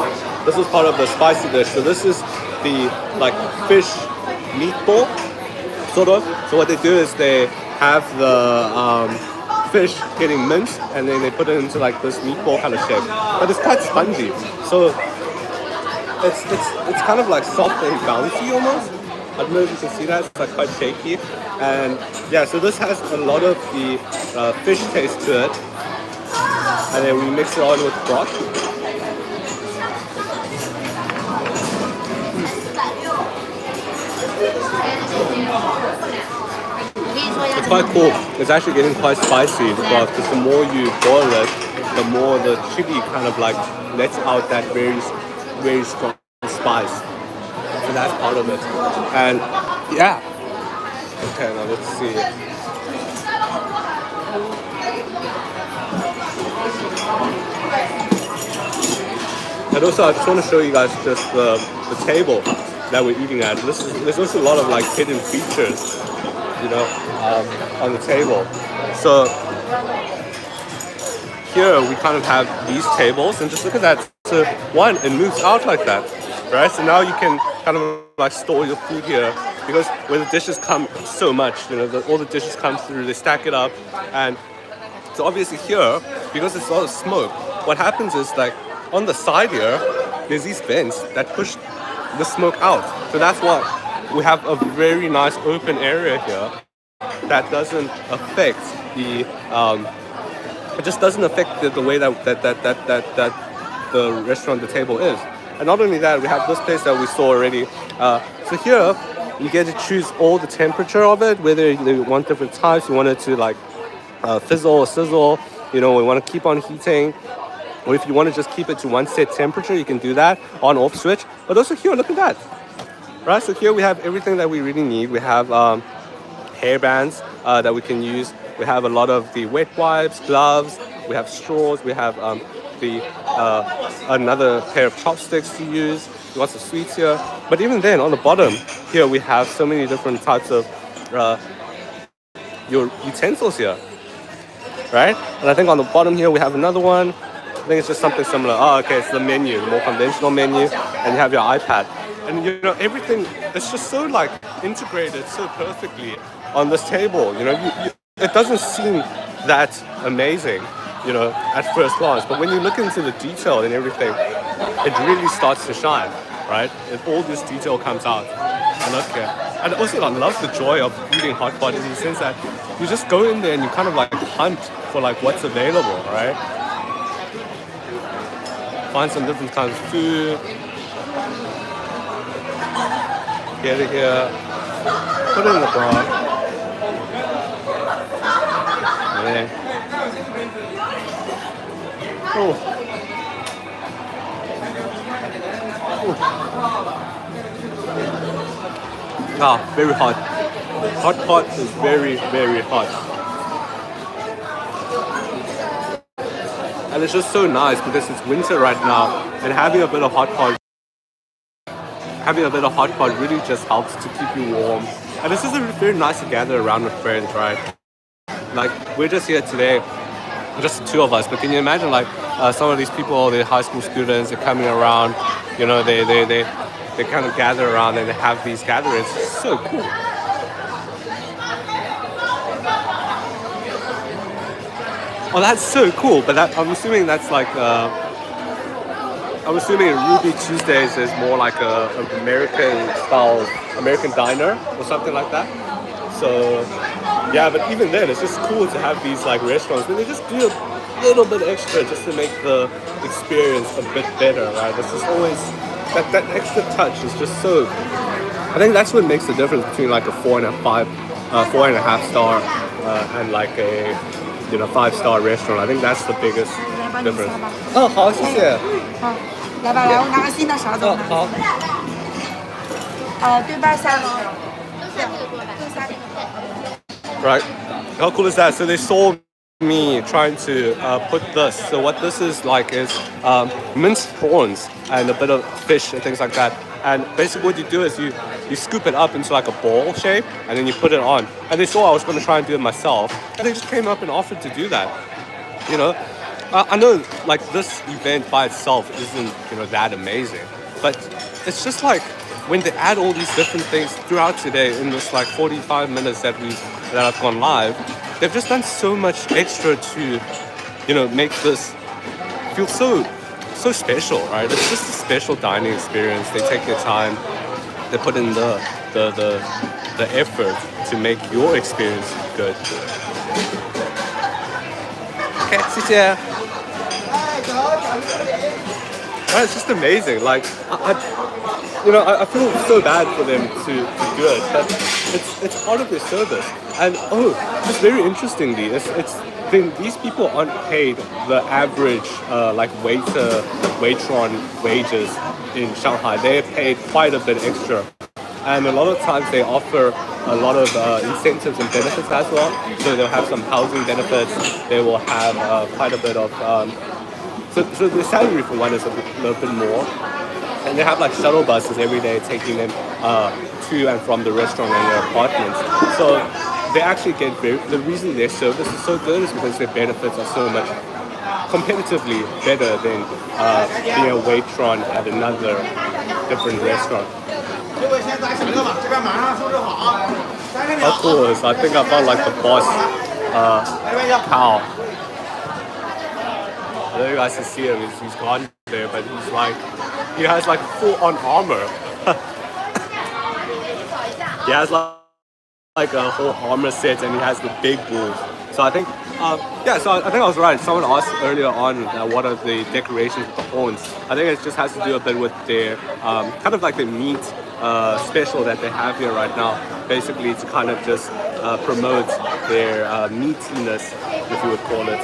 [SPEAKER 1] This is part of the spicy dish. So this is the like fish meatball, sort of. So what they do is they have the fish getting minced, and then they put it into like this meatball kind of shape. But it's quite spongy. So it's kind of like soft and bouncy almost. I don't know if you can see that. It's like quite shaky. And yeah, so this has a lot of the fish taste to it. And then we mix it on with broth. It's quite cool. It's actually getting quite spicy, the broth, because the more you boil it, the more the chili kind of like lets out that very, very strong spice. So that's part of it. And yeah. Okay, now let's see. And also, I just want to show you guys just the table that we're eating at. There's also a lot of like hidden features on the table. So here we kind of have these tables, and just look at that. So one, it moves out like that, right? So now you can kind of like store your food here, because where the dishes come so much, all the dishes come through, they stack it up, and so obviously here, because it's a lot of smoke, what happens is like on the side here, there's these vents that push the smoke out. So that's why we have a very nice open area here that doesn't affect it just doesn't affect the way that the restaurant, the table is. And not only that, we have this place that we saw already. So here, you get to choose all the temperature of it, whether you want different types, you want it to like fizzle or sizzle, we want to keep on heating. Or if you want to just keep it to one set temperature, you can do that, on off switch. But also here, look at that. Right, so here we have everything that we really need. We have hair bands that we can use. We have a lot of the wet wipes, gloves. We have straws. We have another pair of chopsticks to use. Lots of sweets here. But even then, on the bottom here, we have so many different types of your utensils here, right? And I think on the bottom here we have another one. I think it's just something similar. Oh, okay, it's the menu, the more conventional menu, and you have your iPad. And everything, it's just so like integrated so perfectly on this table. It doesn't seem that amazing, at first glance. But when you look into the detail and everything, it really starts to shine, right? All this detail comes out. And also I love the joy of eating hot pot in the sense that you just go in there and you kind of like hunt for like what's available, right? Find some different kinds of food. Get it here. Put it in the broth. Yeah. Oh. Ah, very hot. Hot pot is very, very hot. And it's just so nice because it's winter right now, and having a bit of hot pot really just helps to keep you warm. And this is very nice to gather around with friends, right? Like, we're just here today, just the two of us, but can you imagine like some of these people, they're high school students, they're coming around, they kind of gather around and they have these gatherings. It's so cool. Oh, that's so cool. But I'm assuming that's like, I'm assuming Ruby Tuesdays is more like a American diner or something like that. So yeah, but even then, it's just cool to have these like restaurants where they just do a little bit extra just to make the experience a bit better, right? This is always that extra touch is just so. I think that's what makes the difference between like a 4.5 star and like a 5-star restaurant. I think that's the biggest difference. Oh, 好，谢谢。
[SPEAKER 4] 好，来吧，来，我拿个新的勺子。
[SPEAKER 1] 好。
[SPEAKER 4] 对半下吗？
[SPEAKER 1] Right. How cool is that? So they saw me trying to put this. So what this is like is minced prawns and a bit of fish and things like that. And basically what you do is you scoop it up into like a ball shape and then you put it on. And they saw I was going to try and do it myself. And they just came up and offered to do that. I know like this event by itself isn't, that amazing. But it's just like when they add all these different things throughout today in this like 45 minutes that I've gone live, they've just done so much extra to, make this feel so special, right? It's just a special dining experience. They take their time, they put in the effort to make your experience good. Okay, 谢谢. Right, it's just amazing. Like I feel so bad for them to do it, but it's part of their service. And just very interestingly, these people aren't paid the average like waitron wages in Shanghai. They're paid quite a bit extra, and a lot of times they offer a lot of incentives and benefits as well. So they'll have some housing benefits. They will have quite a bit of so the salary for one is a little bit more. And they have like shuttle buses every day taking them to and from the restaurant and their apartments. So they actually get the reason their service is so good is because their benefits are so much competitively better than being a waitron at another different restaurant. Of course, I think I found like the boss cow. I don't know if you guys can see him, he's gone there, but he has like full on armor. He has like a whole armor set and he has the big boots. So I think, so I think I was right. Someone asked earlier on what are the decorations with the horns. I think it just has to do a bit with their kind of like the meat special that they have here right now. Basically to kind of just promote their meatiness, if you would call it.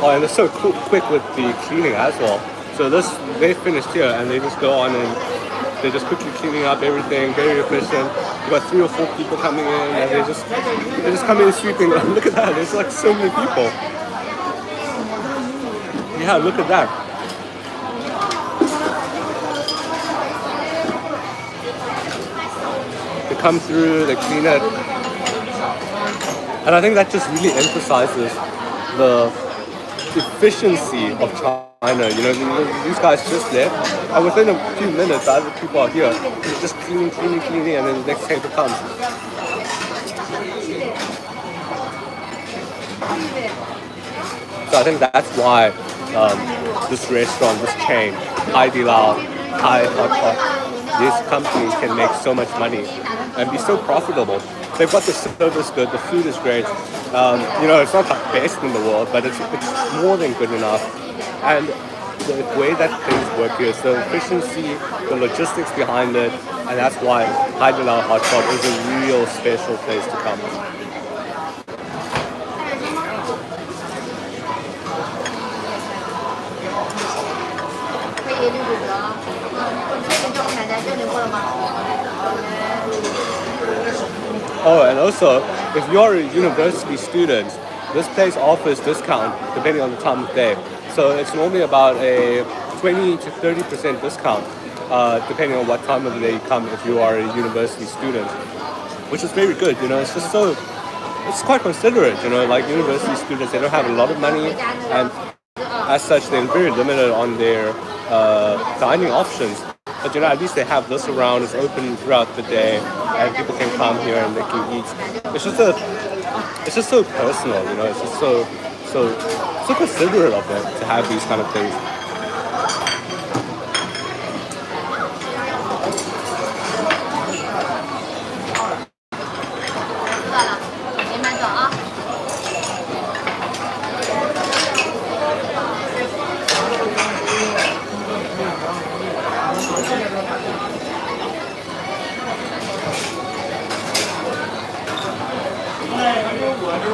[SPEAKER 1] Oh, and they're so quick with the cleaning as well. So they finished here and they just go on and they're just quickly cleaning up everything, very efficient. You got 3 or 4 people coming in and they just come in sweeping. Look at that, there's like so many people. Yeah, look at that. They come through, they clean it. And I think that just really emphasizes the efficiency of China. You know, these guys just left, and within a few minutes, other people are here. They're just cleaning, and then the next table comes. So I think that's why this restaurant, this chain, Hai Di Lao, Hai Hot Pot, these companies can make so much money and be so profitable. They've got the service good, the food is great. You know, it's not the best in the world, but it's more than good enough. And the way that things work here is the efficiency, the logistics behind it, and that's why Hai Di Lao Hot Pot is a real special place to come. Oh, and also, if you're a university student, this place offers discount depending on the time of day. So it's normally about a 20 to 30% discount, depending on what time of the day you come if you are a university student, which is very good. You know, it's just it's quite considerate. You know, like university students, they don't have a lot of money, and as such, they're very limited on their dining options. But you know, at least they have this around. It's open throughout the day, and people can come here and they can eat. It's just so personal. You know, it's just so considerate of them to have these kind of things.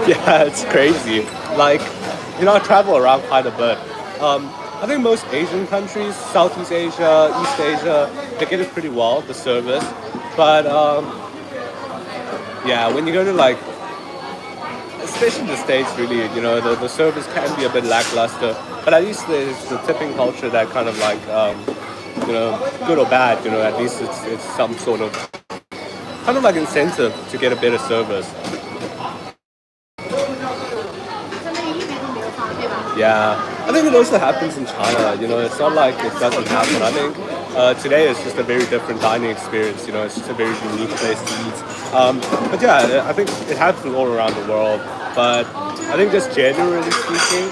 [SPEAKER 1] Yeah, it's crazy. Like, you know, I travel around quite a bit. I think most Asian countries, Southeast Asia, East Asia, they get it pretty well, the service. But yeah, when you go to like, especially the States, really, you know, the service can be a bit lackluster. But at least there's the tipping culture that kind of like, you know, good or bad, you know, at least it's some sort of kind of like incentive to get a better service. Yeah, I think it also happens in China. You know, it's not like it doesn't happen. I think today is just a very different dining experience. You know, it's just a very unique place to eat. But yeah, I think it happens all around the world. But I think just generally speaking,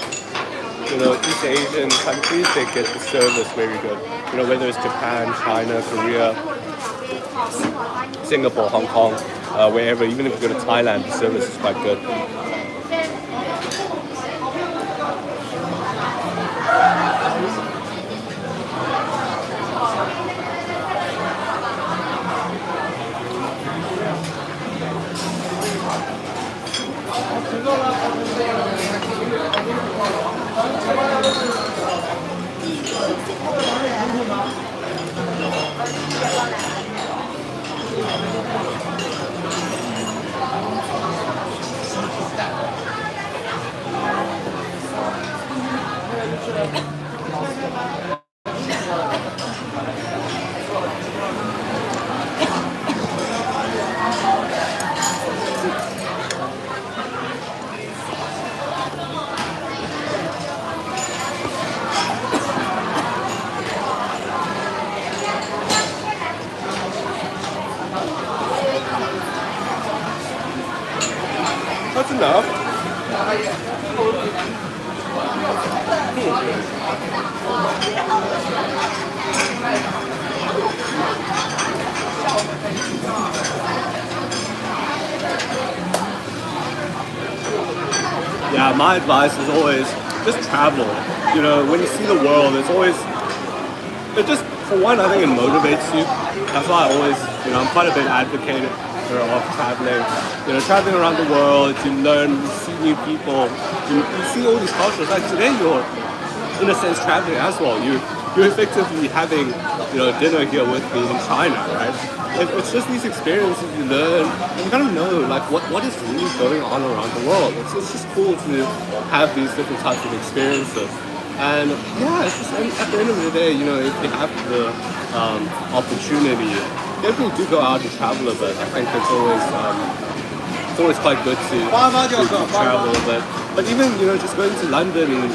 [SPEAKER 1] you know, East Asian countries, they get the service very good. You know, whether it's Japan, China, Korea, Singapore, Hong Kong, wherever, even if you go to Thailand, the service is quite good. That's enough. Yeah, my advice is always just travel. You know, when you see the world, it's always, it just, for one, I think it motivates you. That's why I always, you know, I'm quite a big advocate of traveling. You know, traveling around the world, you learn, you see new people, you see all these cultures. Like today, you're, in a sense, traveling as well. You're effectively having, you know, dinner here with me in China, right? It's just these experiences you learn, and you kind of know like what is really going on around the world. It's just cool to have these different types of experiences. And yeah, it's just, at the end of the day, you know, if you have the opportunity, definitely do go out and travel a bit. I think it's always quite good to travel a bit. But even, you know, just going to London and,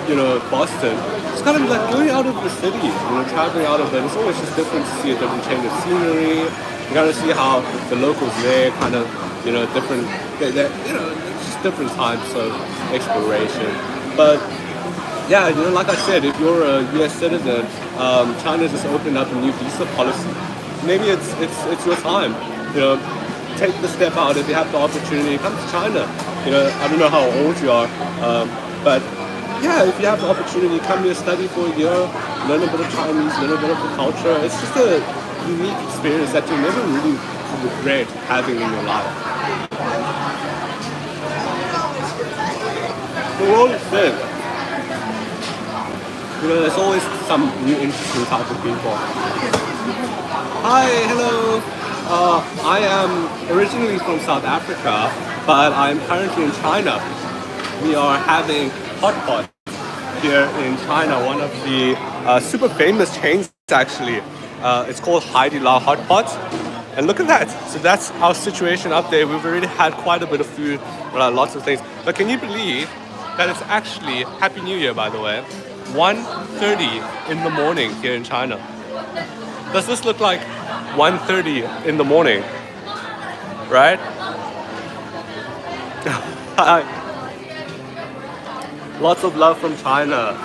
[SPEAKER 1] you know, Boston, it's kind of like going out of the city, you know, traveling out of it. It's always just different to see a different change of scenery. You kind of see how the locals there kind of, you know, different, you know, it's just different types of exploration. But yeah, you know, like I said, if you're a US citizen, China just opened up a new visa policy. Maybe it's your time. You know, take the step out if you have the opportunity. Come to China. You know, I don't know how old you are, but yeah, if you have the opportunity, come here, study for a year, learn a bit of Chinese, learn a bit of the culture. It's just a unique experience that you'll never really regret having in your life. The world is big. You know, there's always some new interesting type of people. Hi, hello. I am originally from South Africa, but I'm currently in China. We are having Hot Pot here in China, one of the super famous chains actually. It's called Hai Di Lao Hot Pot. And look at that. So that's our situation up there. We've already had quite a bit of food, lots of things. But can you believe that it's actually Happy New Year, by the way, 1:30 in the morning here in China. Does this look like 1:30 in the morning? Right? Lots of love from China.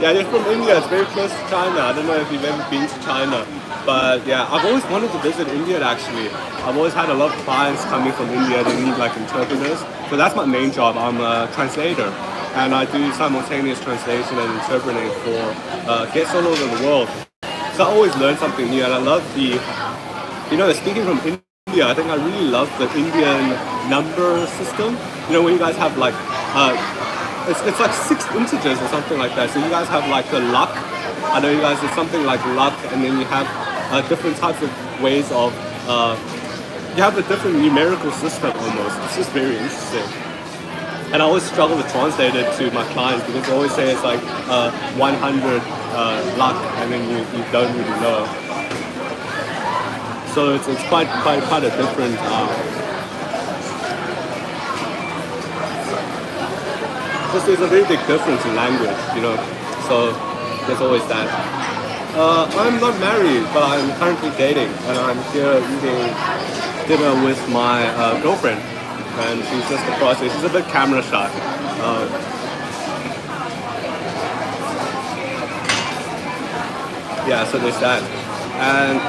[SPEAKER 1] Yeah, you're from India. It's very close to China. I don't know if you've ever been to China. But yeah, I've always wanted to visit India actually. I've always had a lot of clients coming from India. They need like interpreters. So that's my main job. I'm a translator. And I do simultaneous translation and interpreting for guests all over the world. So I always learn something new. And I love the, you know, speaking from India, I think I really love the Indian number system. You know, when you guys have like, it's like 6 integers or something like that. So you guys have like the luck. I know you guys do something like luck, and then you have different types of ways of, you have a different numerical system almost. It's just very interesting. And I always struggle to translate it to my clients because they always say it's like 100 luck, and then you don't really know. So it's quite a different. Just there's a very big difference in language, you know. So there's always that. I'm not married, but I'm currently dating, and I'm here eating dinner with my girlfriend, and she's just across it. She's a bit camera shy. Yeah, so there's that. And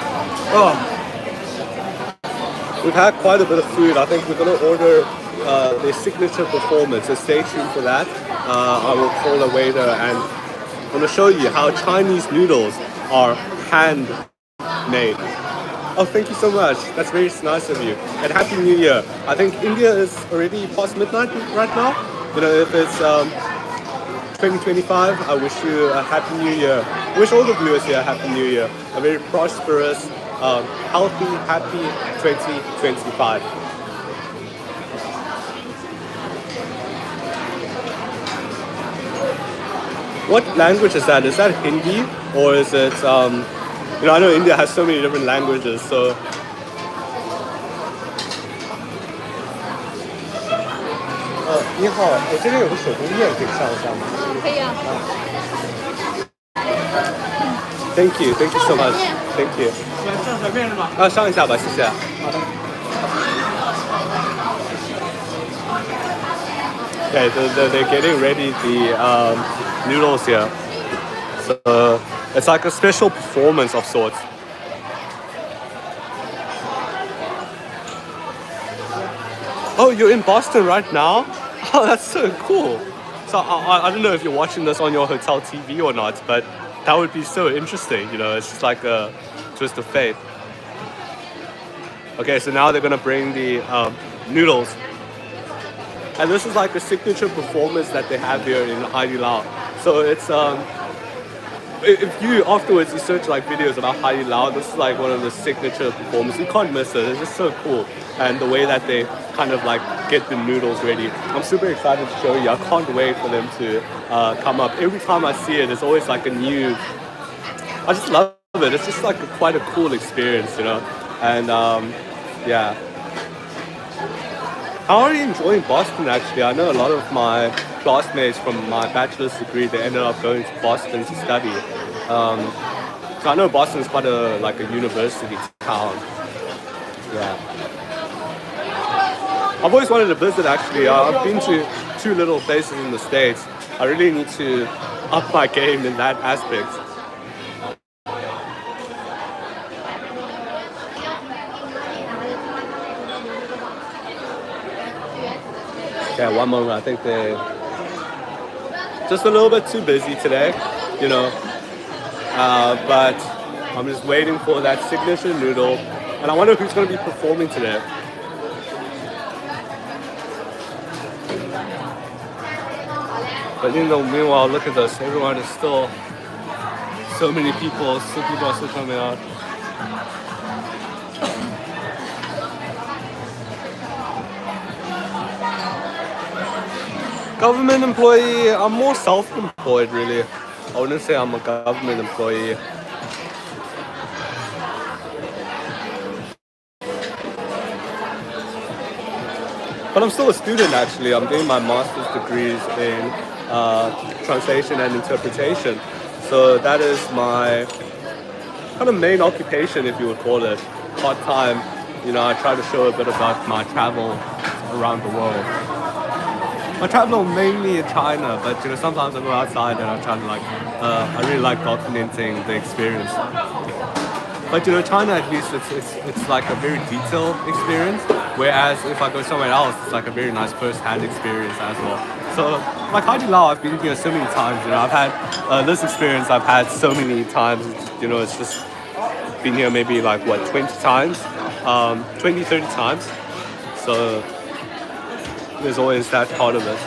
[SPEAKER 1] we've had quite a bit of food. I think we're going to order their signature performance, so stay tuned for that. I will call a waiter and I'm going to show you how Chinese noodles are handmade. Oh, thank you so much. That's very nice of you. And Happy New Year. I think India is already past midnight right now. You know, if it's 2025, I wish you a Happy New Year. I wish all the viewers here a Happy New Year. A very prosperous, healthy, happy 2025. What language is that? Is that Hindi or is it, you know, I know India has so many different languages, so.
[SPEAKER 3] 你好，我这边有个手工面可以上一下吗？
[SPEAKER 2] 可以啊。
[SPEAKER 1] Thank you so much. Thank you.
[SPEAKER 3] 上小面是吗？
[SPEAKER 1] 上一下吧，谢谢。
[SPEAKER 3] 好的。
[SPEAKER 1] Okay, they're getting ready the noodles here. So it's like a special performance of sorts. Oh, you're in Boston right now? Oh, that's so cool. So I don't know if you're watching this on your hotel TV or not, but that would be so interesting. You know, it's just like a twist of fate. Okay, so now they're gonna bring the noodles, and this is like a signature performance that they have here in Hai Di Lao. So it's if you afterwards you search like videos about Hai Di Lao, this is like one of the signature performances. You can't miss it. It's just so cool, and the way that they kind of like get the noodles ready. I'm super excited to show you. I can't wait for them to come up. Every time I see it, it's always like a new. I just love it. It's just like quite a cool experience, you know, and yeah. How are you enjoying Boston actually? I know a lot of my classmates from my bachelor's degree, they ended up going to Boston to study. So I know Boston is quite a like a university town. Yeah. I've always wanted to visit actually. I've been to 2 little places in the States. I really need to up my game in that aspect. Okay, one moment. I think they're just a little bit too busy today, you know. But I'm just waiting for that signature noodle, and I wonder who's going to be performing today. But you know, meanwhile, look at this. Everyone is still so many people. Still people are still coming out. Government employee, I'm more self-employed really. I wouldn't say I'm a government employee. But I'm still a student actually. I'm doing my master's degrees in translation and interpretation. So that is my kind of main occupation, if you would call it. Part-time, you know, I try to show a bit about my travel around the world. I travel mainly in China, but you know sometimes I go outside and I try to like. I really like documenting the experience. But you know, China at least it's like a very detailed experience. Whereas if I go somewhere else, it's like a very nice first-hand experience as well. So like Hai Di Lao, I've been here so many times. You know, I've had this experience. I've had so many times. You know, it's just been here maybe like what 20 times, 20, 30 times. So there's always that part of it.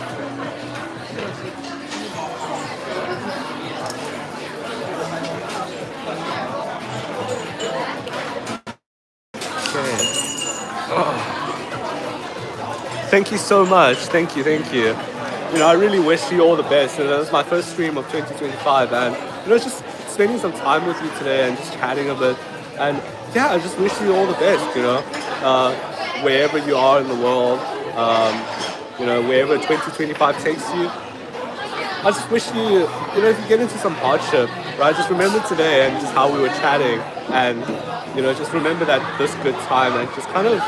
[SPEAKER 1] Okay. Oh. Thank you so much. Thank you. You know, I really wish you all the best. And this is my first stream of 2025, and you know, just spending some time with you today and just chatting a bit. And yeah, I just wish you all the best. You know, wherever you are in the world. You know, wherever 2025 takes you. I just wish you know, if you get into some hardship, right, just remember today and just how we were chatting, and, you know, just remember that this good time and just kind of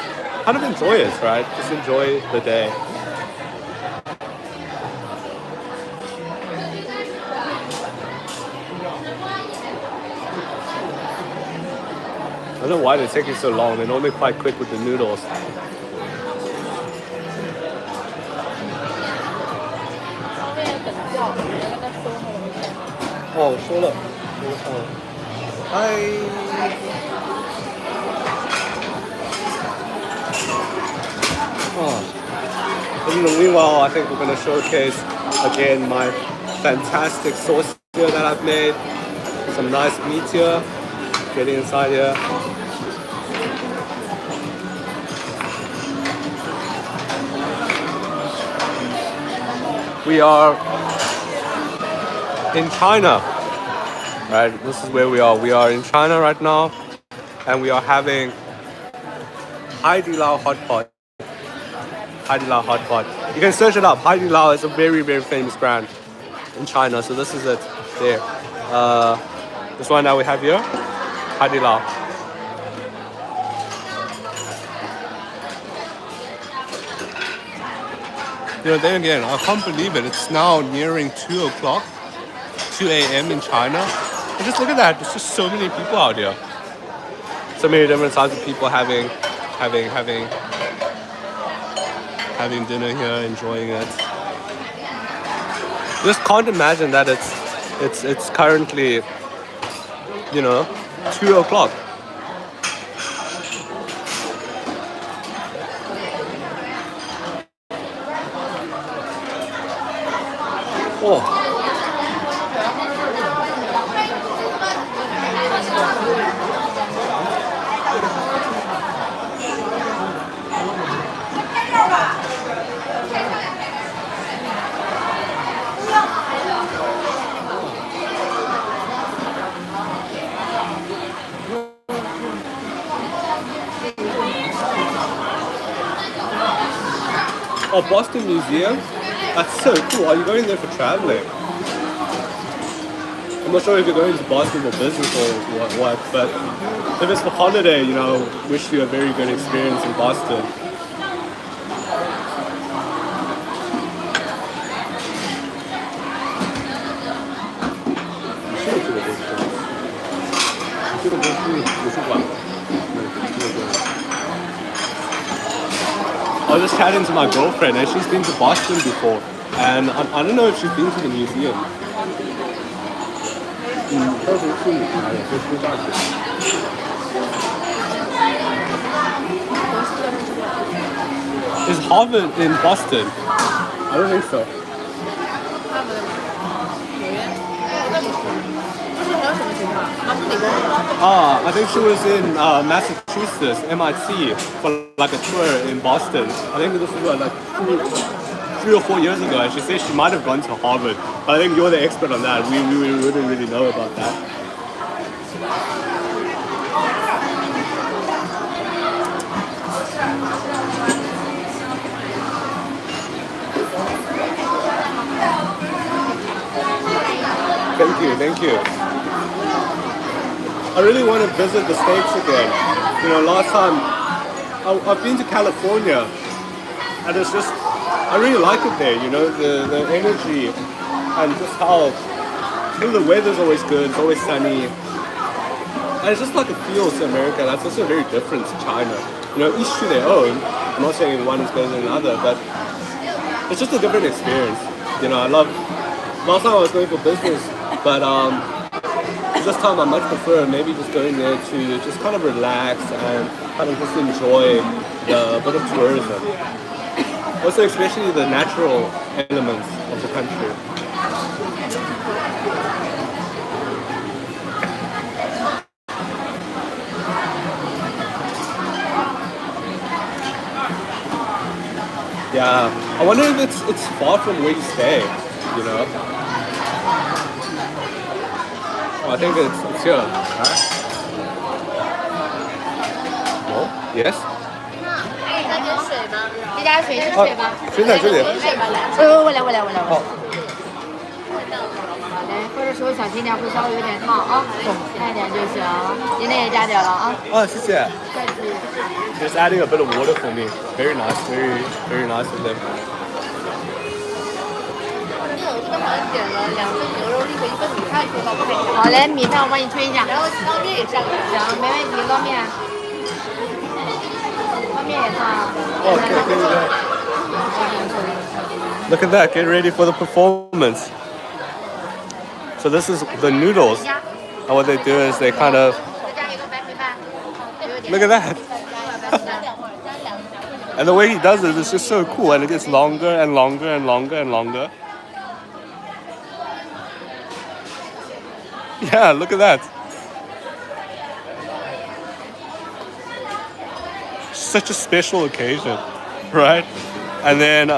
[SPEAKER 1] enjoy it, right? Just enjoy the day. I don't know why they're taking so long. They're normally quite quick with the noodles. Oh, 说了，Hi. Oh. Meanwhile, I think we're going to showcase again my fantastic sauce here that I've made. Some nice meat here. Getting inside here. We are in China, right? This is where we are. We are in China right now, and we are having Hai Di Lao Hot Pot. Hai Di Lao Hot Pot. You can search it up. Hai Di Lao is a very, very famous brand in China. So this is it there. This one that we have here, Hai Di Lao. then again, I can't believe it. It's now nearing 2 o'clock, 2 a.m. in China. And just look at that. There's just so many people out here. So many different types of people having dinner here, enjoying it. Just can't imagine that it's currently, 2 o'clock. Oh. Oh, Boston Museum? That's so cool. Are you going there for traveling? I'm not sure if you're going to Boston for business or what, but if it's for holiday, wish you a very good experience in Boston. I was just chatting to my girlfriend and she's been to Boston before, and I don't know if she's been to the museum. Is Harvard in Boston? I don't think so. I think she was in Massachusetts, MIT, for like a tour in Boston. I think this was like 3 or 4 years ago, and she said she might have gone to Harvard. But I think you're the expert on that. We wouldn't really know about that. Thank you. I really want to visit the States again. Last time I've been to California, and it's just, I really like it there. The energy and just how the weather's always good. It's always sunny, and it's just like it feels to America. That's also very different to China. Each to their own. I'm not saying one is better than another, but it's just a different experience. I love. Last time I was going for business, but this time I much prefer maybe just going there to just kind of relax and kind of just enjoy the bit of tourism. Also, especially the natural elements of the country. Yeah, I wonder if it's far from where you stay. I think it's here. Right? Oh, yes?
[SPEAKER 2] 这加水是水吗？
[SPEAKER 1] 水在这里。
[SPEAKER 2] 我来。
[SPEAKER 1] 好。
[SPEAKER 2] 来，喝的时候小心点，会稍微有点烫啊，看一点就行。今天也加点了啊。
[SPEAKER 1] 谢谢。Just adding a bit of water for me. Very nice, very nice of them.
[SPEAKER 2] 好嘞，米饭我帮你推一下。然后捞面也上。行，没问题，捞面。捞面也上。
[SPEAKER 1] Okay. Look at that. Get ready for the performance. So this is the noodles. And what they do is they kind of... Look at that. And the way he does it is just so cool. And it gets longer and longer and longer and longer. Yeah, look at that. Such a special occasion, right? And then,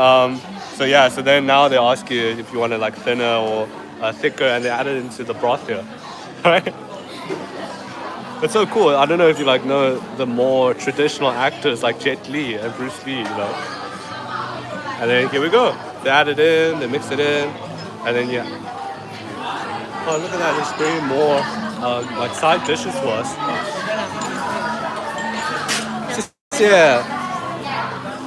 [SPEAKER 1] so then now they ask you if you want it like thinner or thicker, and they add it into the broth here, right? It's so cool. I don't know if you know the more traditional actors like Jet Li and Bruce Lee, And then here we go. They add it in, they mix it in, and then yeah. Oh, look at that. There's bringing more side dishes for us. 谢谢。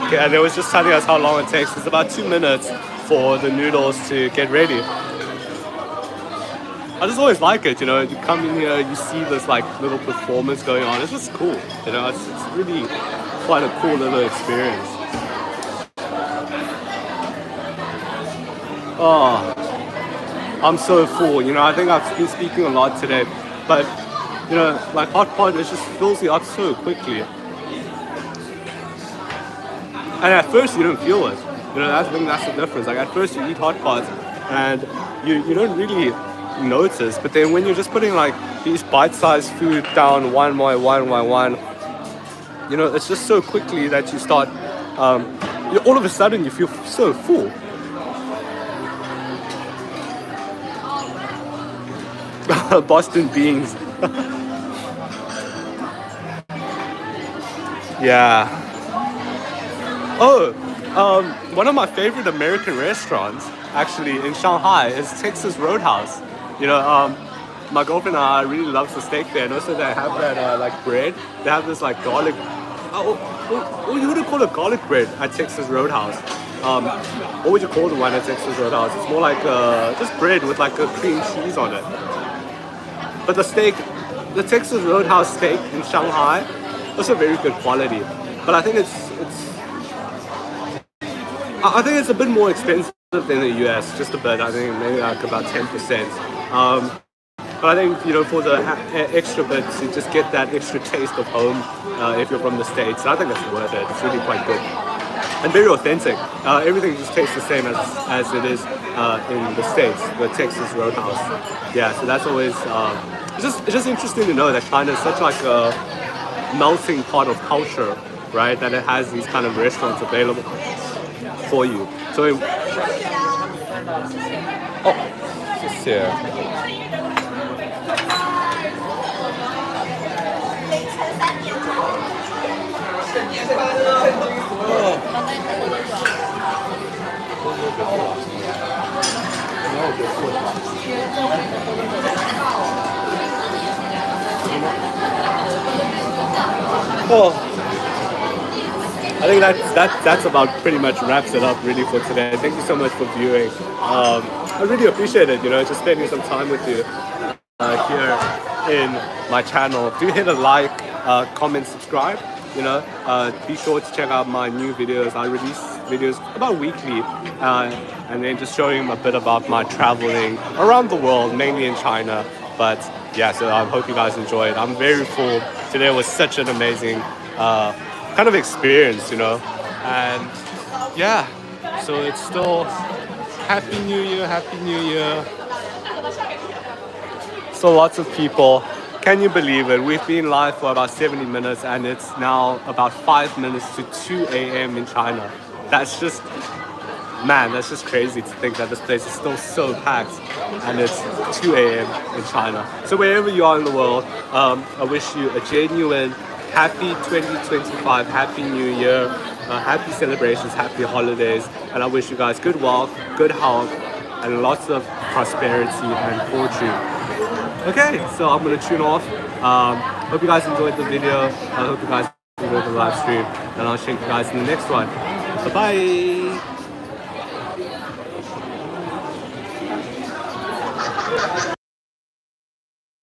[SPEAKER 1] Okay, and they was just telling us how long it takes. It's about 2 minutes for the noodles to get ready. I just always like it, you know, you come in here, you see this like little performance going on. It's just cool, you know, it's really quite a cool little experience. Oh, I'm so full, you know, I think I've been speaking a lot today, but, you know, like hot pot, it just fills you up so quickly. And at first you don't feel it, you know, I think that's the difference. Like at first you eat hot pot and you don't really notice, but then when you're just putting like these bite-sized food down one by one, you know, it's just so quickly that you start, all of a sudden you feel so full. Boston beans. Yeah. Oh, one of my favorite American restaurants actually in Shanghai is Texas Roadhouse. You know, my girlfriend and I really loves the steak there, and also they have that like bread. They have this like garlic. You wouldn't call it garlic bread at Texas Roadhouse. What would you call the one at Texas Roadhouse? It's more like just bread with like a cream cheese on it. But the steak, the Texas Roadhouse steak in Shanghai, also very good quality. But I think it's a bit more expensive than the US, just a bit. I think maybe like about 10%. But I think, you know, for the extra bits, you just get that extra taste of home if you're from the States. I think it's worth it. It's really quite good and very authentic. Everything just tastes the same as it is in the States, the Texas Roadhouse. Yeah, so that's always it's just interesting to know that China is such like a melting pot of culture, right? That it has these kind of restaurants available for you. So, just here. Oh, I think that's about pretty much wraps it up really for today. Thank you so much for viewing. I really appreciate it, you know, just spending some time with you here in my channel. Do hit a like, comment, subscribe. You know, be sure to check out my new videos. I release videos about weekly, and then just showing a bit about my traveling around the world, mainly in China. But yeah, so I hope you guys enjoy it. I'm very full. Today was such an amazing kind of experience, you know, and yeah, so it's still Happy New Year, Happy New Year. So lots of people. Can you believe it? We've been live for about 70 minutes and it's now about 5 minutes to 2 a.m. in China. That's just, man, that's just crazy to think that this place is still so packed and it's 2 a.m. in China. So wherever you are in the world, I wish you a genuine happy 2025, happy new year, happy celebrations, happy holidays, and I wish you guys good wealth, good health, and lots of prosperity and fortune. Okay, so I'm gonna tune off. Hope you guys enjoyed the video. I hope you guys enjoyed the live stream, and I'll check you guys in the next one. Bye bye.